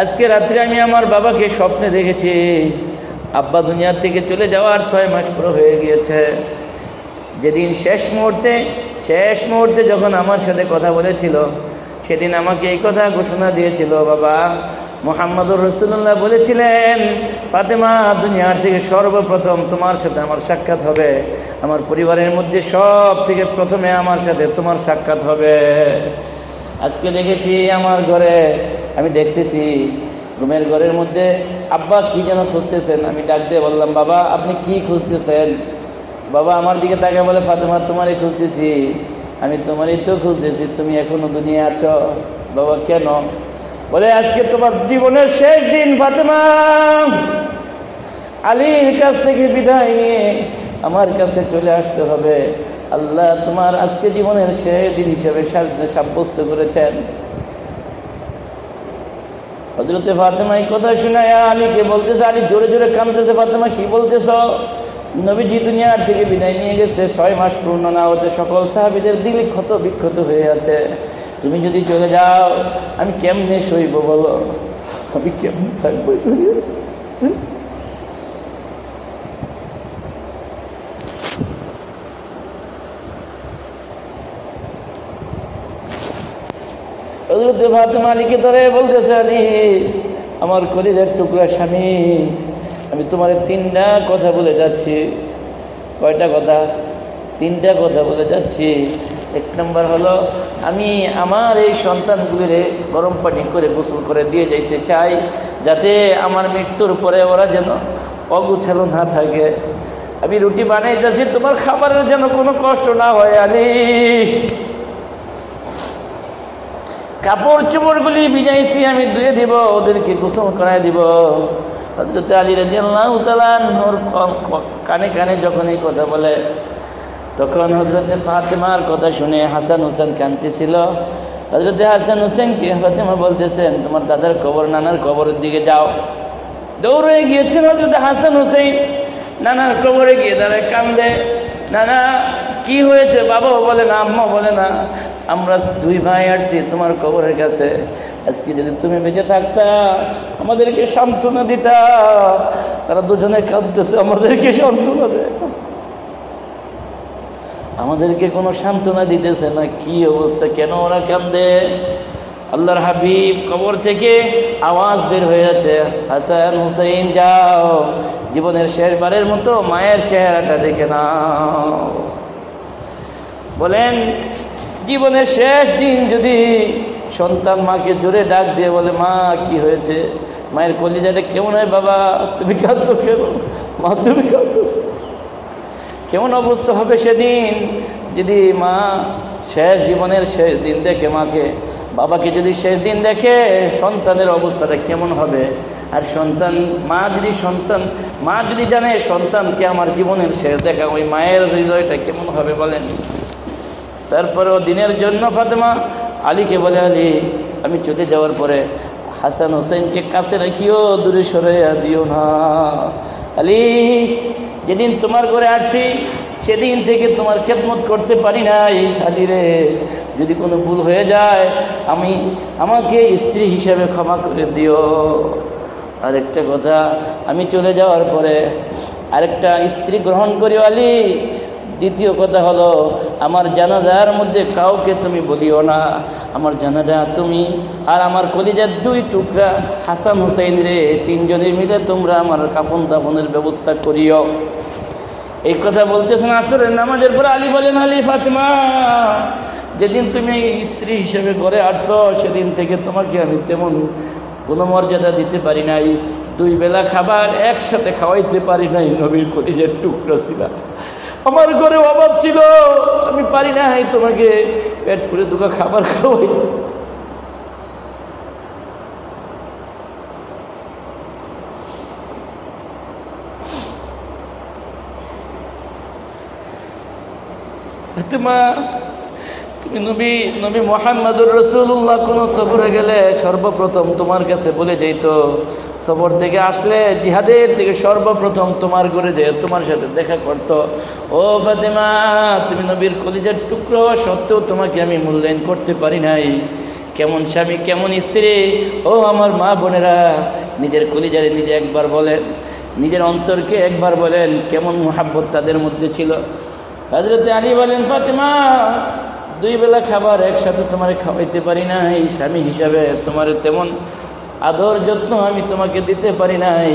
আজকে রাত্রে আমি আমার বাবাকে স্বপ্নে দেখেছি, আব্বা দুনিয়ার থেকে চলে যাওয়ার 6 মাস পুরো হয়ে গিয়েছে। যেদিন শেষ মুহূর্তে যখন আমার সাথে কথা বলেছিল, সেদিন আমাকে এই কথা ঘোষণা দিয়েছিল, বাবা, মুহাম্মদুর রাসূলুল্লাহ বলেছিলেন, ফাতেমা, দুনিয়ার থেকে সর্বপ্রথম তোমার সাথে আমার সাক্ষাৎ হবে, আমার পরিবারের মধ্যে সব থেকে প্রথমে আমার সাথে তোমার সাক্ষাৎ হবে। আজকে দেখেছি আমার ঘরে, আমি দেখতেছি রুমের ঘরের মধ্যে আব্বা কি যেন খুঁজতেছেন। আমি ডাক দিয়ে বললাম, বাবা আপনি কি খুঁজতেছেন? বাবা আমার দিকে তাকে বলে, ফাতেমা, তোমারই খুঁজতেছি। আমি তোমারই তো খুঁজতেছি, তুমি এখনো দুনিয়া আছো। বাবা কেন? বলে, আজকে তোমার জীবনের শেষ দিন ফাতেমা, আলীর কাছ থেকে বিদায় নিয়ে আমার কাছে চলে আসতে হবে। আল্লাহ তোমার আজকে জীবনের শেষ দিন হিসেবে সাব্যস্ত করেছেন। হযরতে ফাতেমা এই কথা শুনায় আলীকে বলতেছে, আলী জোরে জোরে কাঁদতেছে, ফাতেমা কি বলতেছ? নবীজি দুনিয়ার থেকে বিদায় নিয়ে গেছে, 6 মাস পূর্ণ না হতে সকল সাহাবীদের দিল ক্ষত বিক্ষত হয়ে আছে। তুমি যদি চলে যাও আমি কেমনে সইব বলো, আমি কেমনে থাকবো? হযরত ফাতেমা আলীকে ধরে বলতেছে, আলী আমার কলিজার টুকরা স্বামী, আমি তোমার 3টা কথা বলে যাচ্ছি। কয়টা কথা? তিনটা কথা বলে যাচ্ছি। এক নম্বর হলো, আমি আমার এই সন্তানগুলির গরম পানি করে গোসল করে দিয়ে যাইতে চাই, যাতে আমার মৃত্যুর পরে ওরা যেন অগুছালো না থাকে। আমি রুটি বানাইতেছি, তোমার খাবারের যেন কোনো কষ্ট না হয় আলী। কাপড় চোপড়গুলি ভিজাইছি, আমি ধুয়ে দিব, ওদেরকে গোসল করাই দিব। হযরত আলী রাদিয়াল্লাহু তাআলা আনহুর কানে কানে যখন এই কথা বলে, তখন হযরত ফাতেমার কথা শুনে হাসান হোসেন কাঁদতেছিল। হযরত হাসান হোসেনকে ফাতেমা বলতেছেন, তোমার দাদার কবর, নানার কবরের দিকে যাও। দৌড়ে গিয়েছেন হযরত হাসান হোসেন, নানার কবরে গিয়ে দাঁড়ায় কান্দে। নানা কি হয়েছে? বাবাও বলে না, আম্মাও বলে না, আমরা দুই ভাই আসছি তোমার কবরের কাছে। আজকে যদি তুমি বেঁচে থাকতা, আমাদেরকে সান্ত্বনা দিতা। তারা দুজনে কাঁদতেছে, আমাদেরকে সান্ত্বনা দেয়, আমাদেরকে কোনো সান্ত্বনা দিতেছে না। কি অবস্থা, কেন ওরা কান্দে? আল্লাহর হাবিব কবর থেকে আওয়াজ বের হয়েছে, হাসান হুসাইন যাও, জীবনের শেষবারের মতো মায়ের চেহারাটা দেখে নাও। বলেন, জীবনের শেষ দিন যদি সন্তান মাকে জোরে ডাক দিয়ে বলে, মা কি হয়েছে? মায়ের কলিজাটা কেমন হয়? বাবা তুমি কাঁদো কেন? মা তুমি কাঁদো? কেমন অবস্থা হবে সেদিন যদি মা শেষ জীবনের শেষ দিন দেখে মাকে, বাবাকে যদি শেষ দিন দেখে, সন্তানের অবস্থাটা কেমন হবে? আর সন্তান, মা যদি জানে সন্তানকে আমার জীবনের শেষ দেখা, ওই মায়ের হৃদয়টা কেমন হবে বলেন? তারপরেও দিনের জন্য ফাতেমা আলীকে বলে, আলী আমি চলে যাওয়ার পরে হাসান হোসেনকে কাছে রাখিও, দূরে সরাইয়া দিও না। আলী, যেদিন তোমার ঘরে আসছি সেদিন থেকে তোমার খেদমত করতে পারি নাই। আলী রে, যদি কোনো ভুল হয়ে যায় আমাকে স্ত্রী হিসেবে ক্ষমা করে দিও। আরেকটা কথা, আমি চলে যাওয়ার পরে আরেকটা স্ত্রী গ্রহণ করিও আলী। দ্বিতীয় কথা হলো, আমার জানাজার মধ্যে কাউকে তুমি বলিও না। আমার জানাজা তুমি আর আমার কলিজার দুই টুকরা হাসান হুসাইন রে, তিনজনে মিলে তোমরা আমার কাফন দাফনের ব্যবস্থা করিও। এই কথা বলতেছেন আসরের নামাজের পরে। আলী বলেন, আলী ফাতেমা, যেদিন তুমি স্ত্রী হিসেবে ঘরে আসছো সেদিন থেকে তোমাকে আমি তেমন কোনো মর্যাদা দিতে পারি নাই। দুই বেলা খাবার একসাথে খাওয়াইতে পারি নাই। নবীর কলিজার টুকরা ছিল, আমার ঘরে অভাব ছিল, আমি পারি নাই তোমাকে পেট পুরে দুটো খাবার খাওয়াই। তুমি নবী মুহাম্মদুর রাসূলুল্লাহ কোন সফরে গেলে সর্বপ্রথম তোমার কাছে বলে যেত, সফর থেকে আসলে জিহাদের থেকে সর্বপ্রথম তোমার ঘরে যেয়ে তোমার সাথে দেখা করত। ও ফাতেমা, তুমি নবীর কলিজার টুকরো সত্ত্বেও তোমাকে আমি মূল্যায়ন করতে পারি নাই। কেমন স্বামী, কেমন স্ত্রী! ও আমার মা বোনেরা, নিজের কলিজারে নিজে একবার বলেন, নিজের অন্তরকে একবার বলেন, কেমন মুহাব্বত তাদের মধ্যে ছিল। হযরত আলী বলেন, ফাতেমা, দুই বেলা খাবার একসাথে তোমারে খাওয়াইতে পারি নাই, স্বামী হিসাবে তোমার তেমন আদর যত্ন আমি তোমাকে দিতে পারি নাই।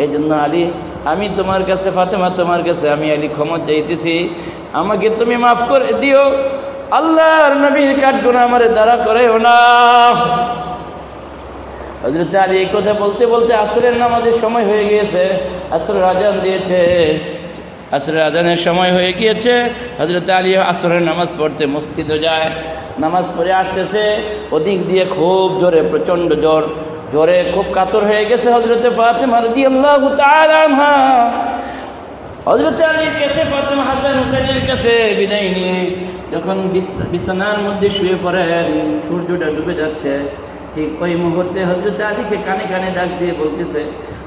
এই জন্য আলী, আমি তোমার কাছে, ফাতেমা তোমার কাছে আমি আলী ক্ষমা চাইতেছি, আমাকে তুমি মাফ করে দিও। আল্লাহর নবীর কাঠগোনা আমারে দ্বারা করেও না। হযরত আলী এই কথা বলতে বলতে আসরের নামাজের সময় হয়ে গিয়েছে, আসরের আজান দিয়েছে, আসরের আজানের সময় হয়ে গিয়েছে। হযরত আলী আসরের নামাজ পড়তে মসজিদে যায়, নামাজ পড়ে আসতেছে, ওদিক দিয়ে খুব জোরে, প্রচণ্ড জোরে খুব কাতর হয়ে গেছে হযরত ফাতেমা রাদিয়াল্লাহু তাআলা আনহা। হযরত আলীর কাছে, ফাতেমা হাসান হুসাইনের কাছে বিদায় নিয়ে যখন বিছানার মধ্যে শুয়ে পড়েন, সূর্যটা ডুবে যাচ্ছে, ঠিক ওই মুহূর্তে হযরত আলীকে কানে কানে ডাক দিয়ে বলতেছে,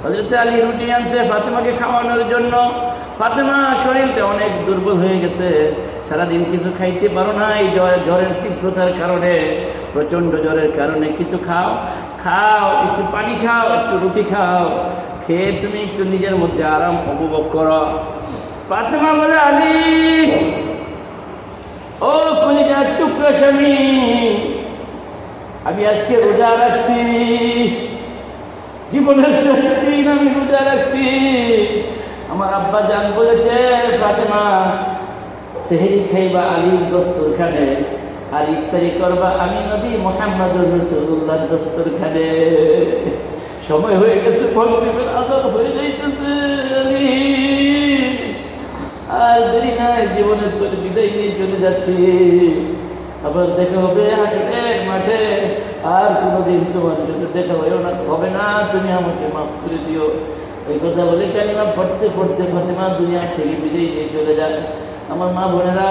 হযরত আলী রুটি আনছে ফাতেমাকে খাওয়ানোর জন্য। ফাতেমা শরীরটা অনেক দুর্বল হয়ে গেছে, সারাদিন কিছু খাইতে পারো না, এই জ্বরের তীব্রতার কারণে, প্রচণ্ড জ্বরের কারণে কিছু খাও, একটু পানি খাও, একটু রুটি খাও, খেয়ে তুমি একটু নিজের মধ্যে আরাম উপভোগ করো। ফাতেমা বলে, আলী, ও কলিজার টুকরা স্বামী, আমি আজকে রোজা রাখছি, জীবনের শেষ দিন আমি রোজা রাখছি। আমার আব্বা জান বলেছে, ফাতেমা সেহরি খাইবা আলীর দস্তরখানে, আর ইফতারি করবা আমি নবী মুহাম্মদুর রাসূলুল্লাহর দস্তরখানে। সময় হয়ে গেছে, মাগরিবের আযান হয়ে যাইতেছে, আর দেরি নাই, জীবনের তোর বিদায় নিয়ে চলে যাচ্ছি। আবার দেখা হবে হাসরের মাঠে, আর কোনোদিন তোমার সাথে দেখা হবে না, তুমি আমাকে মাফ করে দিও। এই কথা বলে কালিমা পড়তে পড়তে ফাতেমা দুনিয়া থেকে বিদায় নিয়ে চলে যায়। আমার মা বোনেরা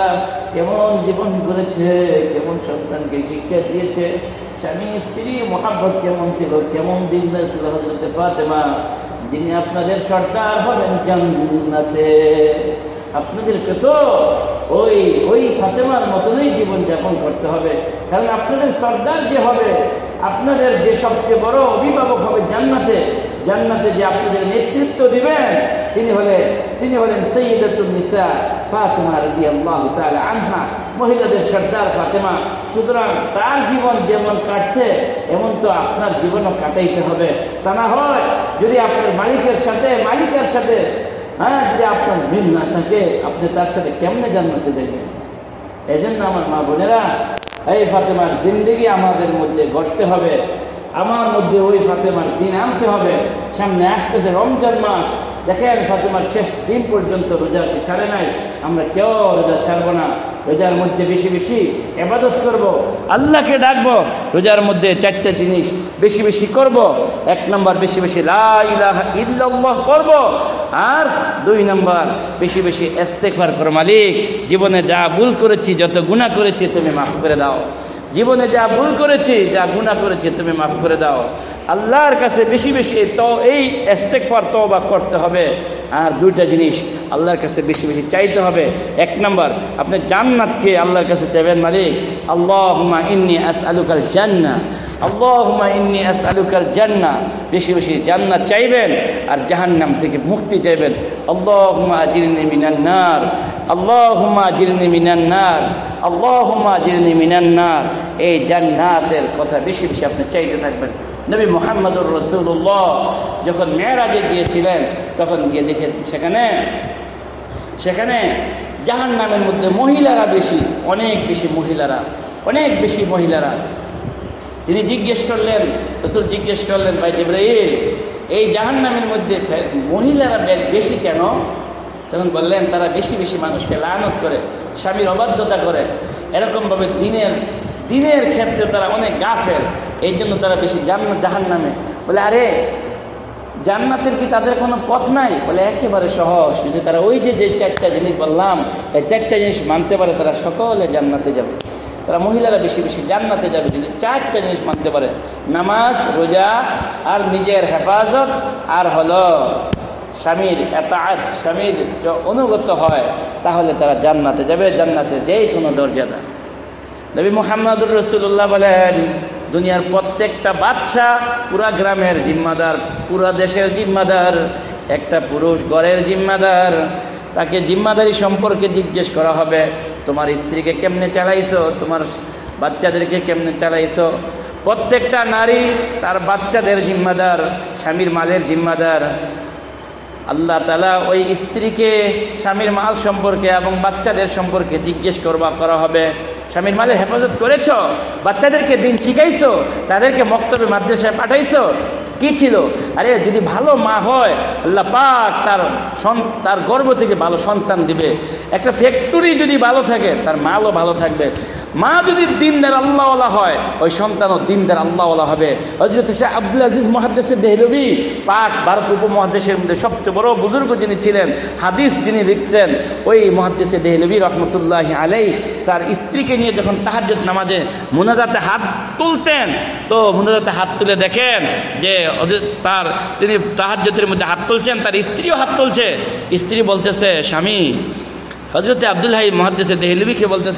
কেমন জীবন করেছে, কেমন সন্তানকে শিক্ষা দিয়েছে, স্বামী স্ত্রী মোহাব্বত কেমন ছিল, কেমন দিনদার ছিল হযরতে ফাতেমা, যিনি আপনাদের সর্দার হবেন জান্নাতে। আপনাদেরকে তো ওই ফাতেমার মতনই জীবন যাপন করতে হবে, কারণ আপনাদের সর্দার যে হবে, আপনাদের যে সবচেয়ে বড় অভিভাবক হবে জান্নাতে, জান্নাতে যে আপনাদের নেতৃত্ব দিবেন, তিনি হলেন সাইয়্যিদাতুন নিসা ফাতেমা রাদিয়াল্লাহু তাআলা আনহা, মহিলাদের সর্দার ফাতেমা। সুতরাং তার জীবন যেমন কাটছে এমন তো আপনার জীবনও কাটাইতে হবে। তা না হয় যদি আপনার মালিকের সাথে যদি আপনার মিল না থাকে, আপনি তার সাথে কেমনে জান্নাতে দেখবেন? এই জন্য আমার মা বোনেরা, এই ফাতেমার জিন্দেগি আমাদের মধ্যে গড়তে হবে, আমার মধ্যে ওই ফাতেমার দিন আনতে হবে। সামনে আসতেছে রমজান মাস, দেখেন ফাতেমার শেষ দিন পর্যন্ত রোজাকে ছাড়ে নাই, আমরা কেউ রোজা ছাড়বো না। রোজার মধ্যে বেশি বেশি ইবাদত করব, আল্লাহকে ডাকবো। রোজার মধ্যে 4টা জিনিস বেশি বেশি করব। 1 নম্বর বেশি বেশি লা ইলাহা ইল্লাল্লাহ করব, আর 2 নম্বর বেশি বেশি ইস্তেগফার করো, মালিক জীবনে যা ভুল করেছি, যত গুনাহ করেছি তুমি মাফ করে দাও। জীবনে যা ভুল করেছি, যা গুনাহ করেছি তুমি মাফ করে দাও। আল্লাহর কাছে বেশি বেশি এই ইস্তেগফার তওবা করতে হবে। আর 2টা জিনিস আল্লাহর কাছে বেশি বেশি চাইতে হবে। 1 নম্বর আপনি জান্নাতকে আল্লাহর কাছে চাইবেন, মালিক আল্লাহুম্মা ইন্নী আসআলুকাল জান্নাহ, আল্লাহুম্মা ইন্নী আসআলুকাল জান্নাহ, বেশি বেশি জান্নাত চাইবেন। আর জাহান্নাম থেকে মুক্তি চাইবেন, আল্লাহুম্মা আজিরনি মিনান নার, আল্লাহুম্মা আজিরনি মিনান নার, আল্লাহুম্মা আজিরনি মিনান নার। এই জান্নাতের কথা বেশি বেশি আপনি চাইতে থাকবেন। নবী মুহাম্মদুর রাসূলুল্লাহ যখন মেরাজে গিয়েছিলেন, তখন গিয়ে দেখেন সেখানে জাহান্নামের মধ্যে মহিলারা বেশি, অনেক বেশি মহিলারা। তিনি জিজ্ঞেস করলেন, রাসূল জিজ্ঞেস করলেন, ভাই জিবরাইল, এই জাহান্নামের মধ্যে মহিলারা বেশি কেন? তখন বললেন, তারা বেশি বেশি মানুষকে লানত করে, স্বামীর অবাধ্যতা করে, এরকমভাবে দিনের ক্ষেত্রে তারা অনেক গাফেল, এই জন্য তারা বেশি জাহান্নামে। বলে, আরে জান্নাতের কি তাদের কোনো পথ নাই? বলে, একেবারে সহজ, যদি তারা ওই যে 4টা জিনিস বললাম, এই 4টা জিনিস মানতে পারে, তারা সকলে জান্নাতে যাবে। তারা মহিলারা বেশি বেশি জান্নাতে যাবে যদি 4টা জিনিস মানতে পারে, নামাজ, রোজা, আর নিজের হেফাজত, আর হলো স্বামীর এতাআত, স্বামীর অনুগত হয়, তাহলে তারা জান্নাতে যাবে। জান্নাতে যেই কোনো দরজাদা। নবী মুহাম্মদুর রাসূলুল্লাহ বলেন, দুনিয়ার প্রত্যেকটা বাদশা পুরা গ্রামের জিম্মাদার, পুরা দেশের জিম্মাদার, একটা পুরুষ ঘরের জিম্মাদার। তাকে জিম্মাদারি সম্পর্কে জিজ্ঞেস করা হবে, তোমার স্ত্রীকে কেমনে চালাইছো, তোমার বাচ্চাদেরকে কেমনে চালাইছো। প্রত্যেকটা নারী তার বাচ্চাদের জিম্মাদার, স্বামীর মালের জিম্মাদার। আল্লাহ তাআলা ওই স্ত্রীকে স্বামীর মাল সম্পর্কে এবং বাচ্চাদের সম্পর্কে জিজ্ঞেস করা হবে। স্বামীর মালের হেফাজত করেছ, বাচ্চাদেরকে দিন শিখাইছো, তাদেরকে মক্তবে মাদ্রাসায় পাঠাইছো, কি ছিল? আরে যদি ভালো মা হয়, আল্লাহ পাক তার গর্ভ থেকে ভালো সন্তান দিবে। একটা ফ্যাক্টরি যদি ভালো থাকে, তার মালও ভালো থাকবে। মা যদি দিনদার আল্লাহওয়ালা হয়, ওই সন্তানও দিনদার আল্লাহওয়ালা হবে। হযরত শাহ আব্দুল আজিজ মুহাদ্দিসে দেহলভী, পাক ভারত উপমহাদেশের মধ্যে সবচেয়ে বড় বুজুর্গ যিনি ছিলেন, হাদিস যিনি লিখছেন, ওই মুহাদ্দিসে দেহলভী রহমতুল্লাহি আলাইহি তার স্ত্রীকে নিয়ে যখন তাহাজ্জুদ নামাজে মুনাজাতে হাত তুলতেন, তো মুনাজাতে হাত তুলে দেখেন যে তিনি তাহাজ্জুদের মধ্যে হাত তুলছেন, তার স্ত্রীও হাত তুলছে। স্ত্রী বলতেছে, স্বামী, হযরত আব্দুল হাই মুহাদ্দিসে দেহলভীকে বলতেছে,